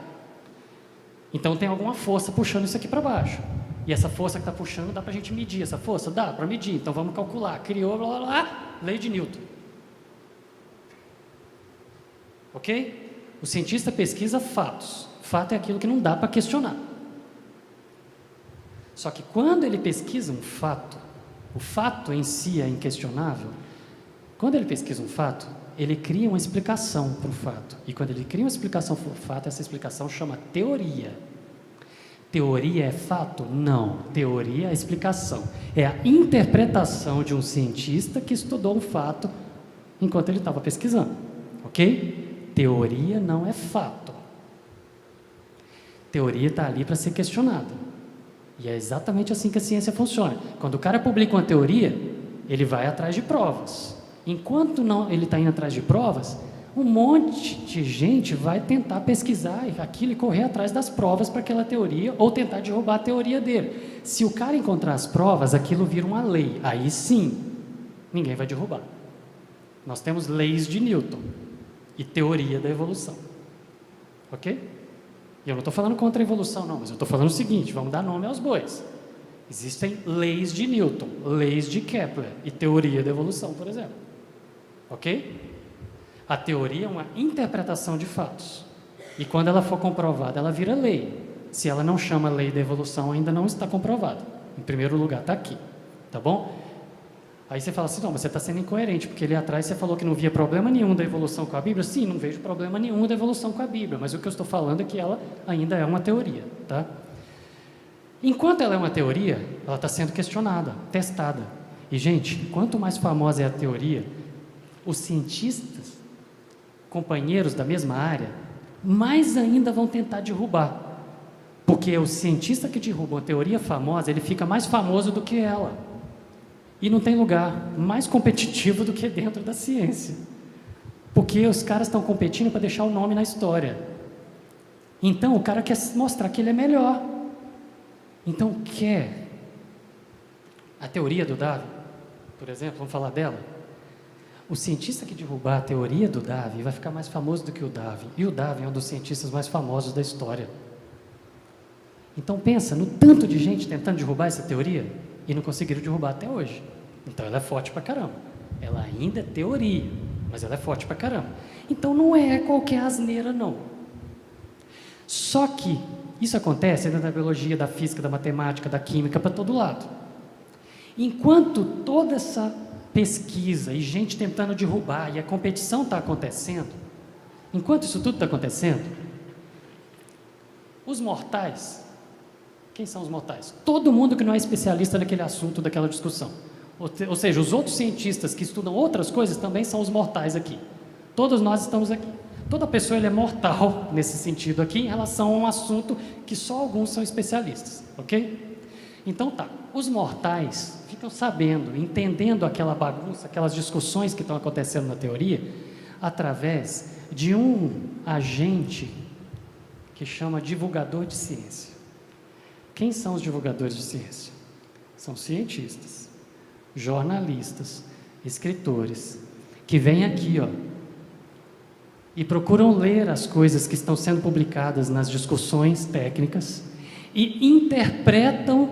Então tem alguma força puxando isso aqui para baixo. E essa força que está puxando, dá para a gente medir essa força? Dá para medir, então vamos calcular. Criou, blá, blá, blá, lei de Newton. Ok? O cientista pesquisa fatos. Fato é aquilo que não dá para questionar. Só que quando ele pesquisa um fato, o fato em si é inquestionável. Quando ele pesquisa um fato, ele cria uma explicação para o fato. E quando ele cria uma explicação para o fato, essa explicação chama teoria. Teoria é fato? Não. Teoria é explicação. É a interpretação de um cientista que estudou um fato enquanto ele estava pesquisando. Ok? Teoria não é fato. Teoria está ali para ser questionada. E é exatamente assim que a ciência funciona. Quando o cara publica uma teoria, ele vai atrás de provas. Enquanto não, ele está indo atrás de provas, um monte de gente vai tentar pesquisar aquilo e correr atrás das provas para aquela teoria ou tentar derrubar a teoria dele. Se o cara encontrar as provas, aquilo vira uma lei. Aí sim, ninguém vai derrubar. Nós temos leis de Newton e teoria da evolução. Ok? E eu não estou falando contra a evolução, não, mas eu estou falando o seguinte, vamos dar nome aos bois. Existem leis de Newton, leis de Kepler e teoria da evolução, por exemplo. Ok? A teoria é uma interpretação de fatos. E quando ela for comprovada, ela vira lei. Se ela não chama lei da evolução, ainda não está comprovada. Em primeiro lugar, está aqui. Tá bom? Aí você fala assim, não, mas você está sendo incoerente, porque ali atrás você falou que não via problema nenhum da evolução com a Bíblia. Sim, não vejo problema nenhum da evolução com a Bíblia, mas o que eu estou falando é que ela ainda é uma teoria, tá? Enquanto ela é uma teoria, ela está sendo questionada, testada. E, gente, quanto mais famosa é a teoria, os cientistas, companheiros da mesma área, mais ainda vão tentar derrubar. Porque o cientista que derruba uma teoria famosa, ele fica mais famoso do que ela. E não tem lugar mais competitivo do que dentro da ciência. Porque os caras estão competindo para deixar o nome na história. Então, o cara quer mostrar que ele é melhor. Então, quer. A teoria do Darwin, por exemplo, vamos falar dela. O cientista que derrubar a teoria do Darwin vai ficar mais famoso do que o Darwin. E o Darwin é um dos cientistas mais famosos da história. Então, pensa no tanto de gente tentando derrubar essa teoria e não conseguiram derrubar até hoje. Então ela é forte pra caramba. Ela ainda é teoria, mas ela é forte pra caramba. Então não é qualquer asneira, não. Só que isso acontece dentro da biologia, da física, da matemática, da química, para todo lado. Enquanto toda essa pesquisa e gente tentando derrubar e a competição está acontecendo, enquanto isso tudo está acontecendo, os mortais, quem são os mortais? Todo mundo que não é especialista naquele assunto, daquela discussão. Ou seja, os outros cientistas que estudam outras coisas também são os mortais aqui. Todos nós estamos aqui. Toda pessoa é mortal nesse sentido aqui em relação a um assunto que só alguns são especialistas, ok? Então tá, os mortais ficam sabendo, entendendo aquela bagunça, aquelas discussões que estão acontecendo na teoria, através de um agente que chama divulgador de ciência. Quem são os divulgadores de ciência? São cientistas, jornalistas, escritores, que vêm aqui, ó, e procuram ler as coisas que estão sendo publicadas nas discussões técnicas e interpretam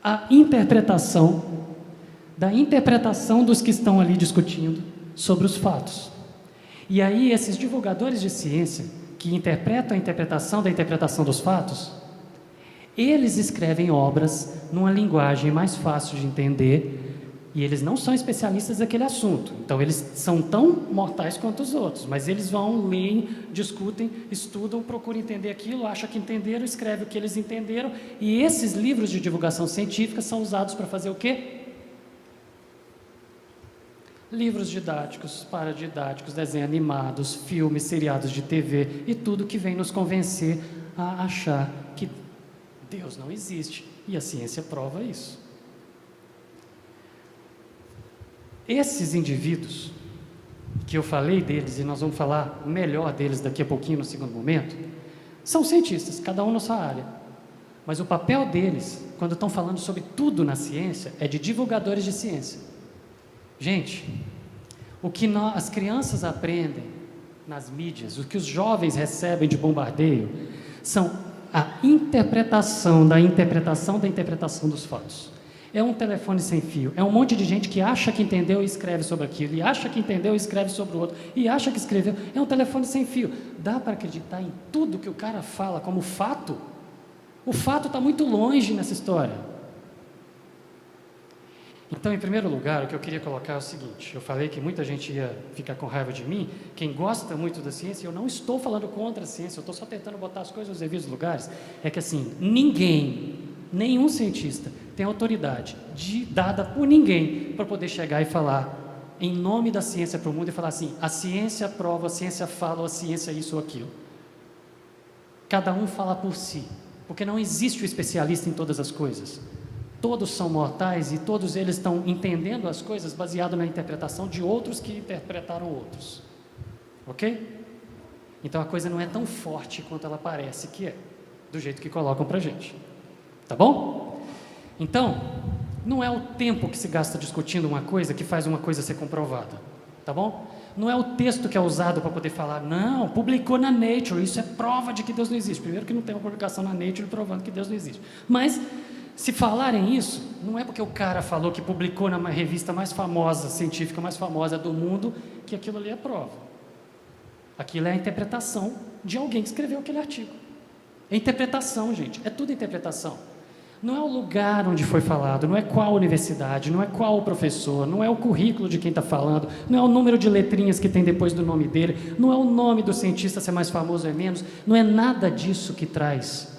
a interpretação da interpretação dos que estão ali discutindo sobre os fatos. E aí esses divulgadores de ciência, que interpretam a interpretação da interpretação dos fatos, eles escrevem obras numa linguagem mais fácil de entender, e eles não são especialistas naquele assunto, então eles são tão mortais quanto os outros, mas eles vão, leem, discutem, estudam, procuram entender aquilo, acham que entenderam, escrevem o que eles entenderam, e esses livros de divulgação científica são usados para fazer o quê? Livros didáticos, paradidáticos, desenhos animados, filmes, seriados de TV e tudo que vem nos convencer a achar que Deus não existe, e a ciência prova isso. Esses indivíduos, que eu falei deles, e nós vamos falar melhor deles daqui a pouquinho, no segundo momento, são cientistas, cada um na sua área. Mas o papel deles, quando estão falando sobre tudo na ciência, é de divulgadores de ciência. Gente, o que as crianças aprendem nas mídias, o que os jovens recebem de bombardeio, são a interpretação da interpretação da interpretação dos fatos. É um telefone sem fio, é um monte de gente que acha que entendeu e escreve sobre aquilo, e acha que entendeu e escreve sobre o outro, e acha que escreveu. É um telefone sem fio. Dá para acreditar em tudo que o cara fala como fato? O fato está muito longe nessa história. Então, em primeiro lugar, o que eu queria colocar é o seguinte: eu falei que muita gente ia ficar com raiva de mim. Quem gosta muito da ciência, eu não estou falando contra a ciência, eu estou só tentando botar as coisas nos devidos lugares. É que assim, nenhum cientista tem autoridade dada por ninguém para poder chegar e falar em nome da ciência para o mundo e falar assim: a ciência prova, a ciência fala, ou a ciência isso ou aquilo. Cada um fala por si, porque não existe o especialista em todas as coisas. Todos são mortais e todos eles estão entendendo as coisas baseado na interpretação de outros que interpretaram outros. Ok? Então a coisa não é tão forte quanto ela parece que é, do jeito que colocam pra gente. Tá bom? Então, não é o tempo que se gasta discutindo uma coisa que faz uma coisa ser comprovada. Tá bom? Não é o texto que é usado para poder falar, não, publicou na Nature, isso é prova de que Deus não existe. Primeiro que não tem uma publicação na Nature provando que Deus não existe. Mas se falarem isso, não é porque o cara falou que publicou na revista mais famosa, científica mais famosa do mundo, que aquilo ali é prova. Aquilo é a interpretação de alguém que escreveu aquele artigo. É interpretação, gente, é tudo interpretação. Não é o lugar onde foi falado, não é qual universidade, não é qual o professor, não é o currículo de quem está falando, não é o número de letrinhas que tem depois do nome dele, não é o nome do cientista ser mais famoso ou menos, não é nada disso que traz.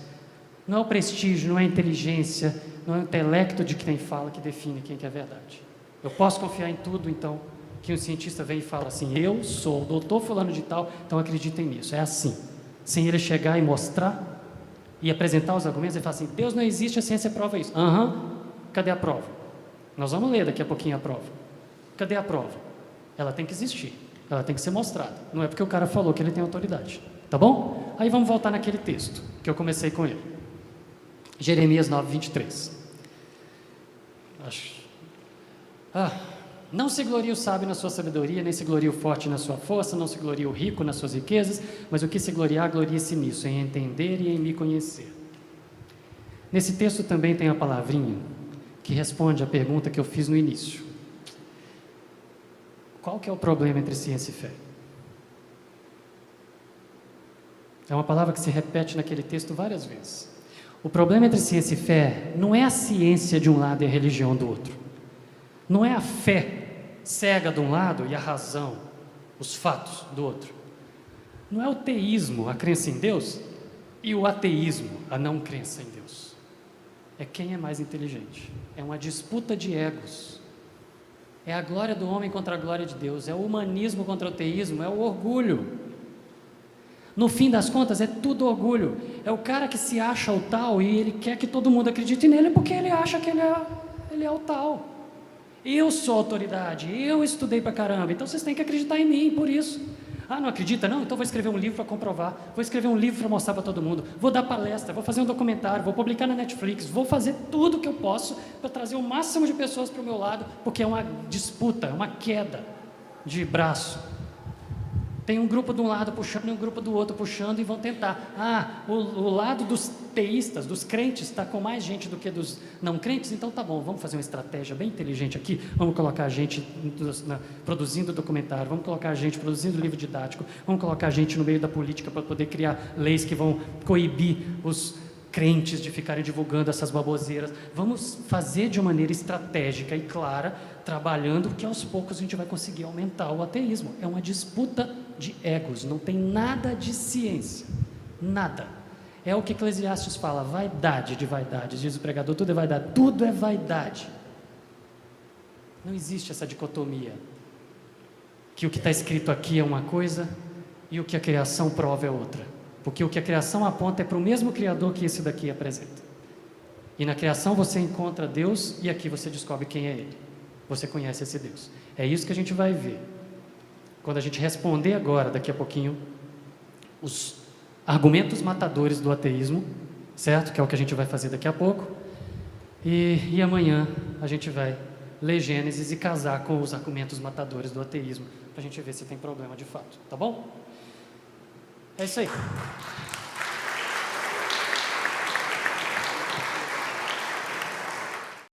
Não é o prestígio, não é a inteligência, não é o intelecto de quem fala que define quem que é verdade. Eu posso confiar em tudo, então, que um cientista vem e fala assim: eu sou o doutor fulano de tal, então acreditem nisso. É assim. Sem ele chegar e mostrar e apresentar os argumentos e falar assim: Deus não existe, a ciência prova isso. Cadê a prova? Nós vamos ler daqui a pouquinho a prova. Cadê a prova? Ela tem que existir, ela tem que ser mostrada. Não é porque o cara falou que ele tem autoridade. Tá bom? Aí vamos voltar naquele texto que eu comecei com ele. Jeremias 9, 23. Não se glorie o sábio na sua sabedoria, nem se glorie o forte na sua força, não se glorie o rico nas suas riquezas, mas o que se gloriar, glorie-se nisso, em entender e em me conhecer. Nesse texto também tem a palavrinha que responde à pergunta que eu fiz no início. Qual que é o problema entre ciência e fé? É uma palavra que se repete naquele texto várias vezes. O problema entre ciência e fé não é a ciência de um lado e a religião do outro. Não é a fé cega de um lado e a razão, os fatos do outro. Não é o teísmo, a crença em Deus, e o ateísmo, a não crença em Deus. É quem é mais inteligente. É uma disputa de egos. É a glória do homem contra a glória de Deus. É o humanismo contra o teísmo. É o orgulho. No fim das contas, é tudo orgulho. É o cara que se acha o tal e ele quer que todo mundo acredite nele porque ele acha que ele é o tal. Eu sou autoridade, eu estudei pra caramba, então vocês têm que acreditar em mim, por isso. Não acredita? Não? Então vou escrever um livro para comprovar, vou escrever um livro para mostrar para todo mundo, vou dar palestra, vou fazer um documentário, vou publicar na Netflix, vou fazer tudo o que eu posso para trazer o máximo de pessoas para o meu lado, porque é uma disputa, é uma queda de braço. Tem um grupo de um lado puxando e um grupo do outro puxando e vão tentar. O lado dos teístas, dos crentes, está com mais gente do que dos não crentes, então tá bom, vamos fazer uma estratégia bem inteligente aqui, vamos colocar a gente produzindo documentário, vamos colocar a gente produzindo livro didático, vamos colocar a gente no meio da política para poder criar leis que vão coibir os crentes de ficarem divulgando essas baboseiras. Vamos fazer de uma maneira estratégica e clara, trabalhando, que aos poucos a gente vai conseguir aumentar o ateísmo. É uma disputa de egos, não tem nada de ciência, nada. É o que Eclesiastes fala, vaidade de vaidade, diz o pregador, tudo é vaidade, tudo é vaidade. Não existe essa dicotomia, que o que está escrito aqui é uma coisa e o que a criação prova é outra, porque o que a criação aponta é para o mesmo Criador que esse daqui apresenta. E na criação você encontra Deus e aqui você descobre quem é Ele, você conhece esse Deus. É isso que a gente vai ver quando a gente responder agora, daqui a pouquinho, os argumentos matadores do ateísmo, certo? Que é o que a gente vai fazer daqui a pouco. E amanhã a gente vai ler Gênesis e casar com os argumentos matadores do ateísmo, para a gente ver se tem problema de fato, tá bom? É isso aí.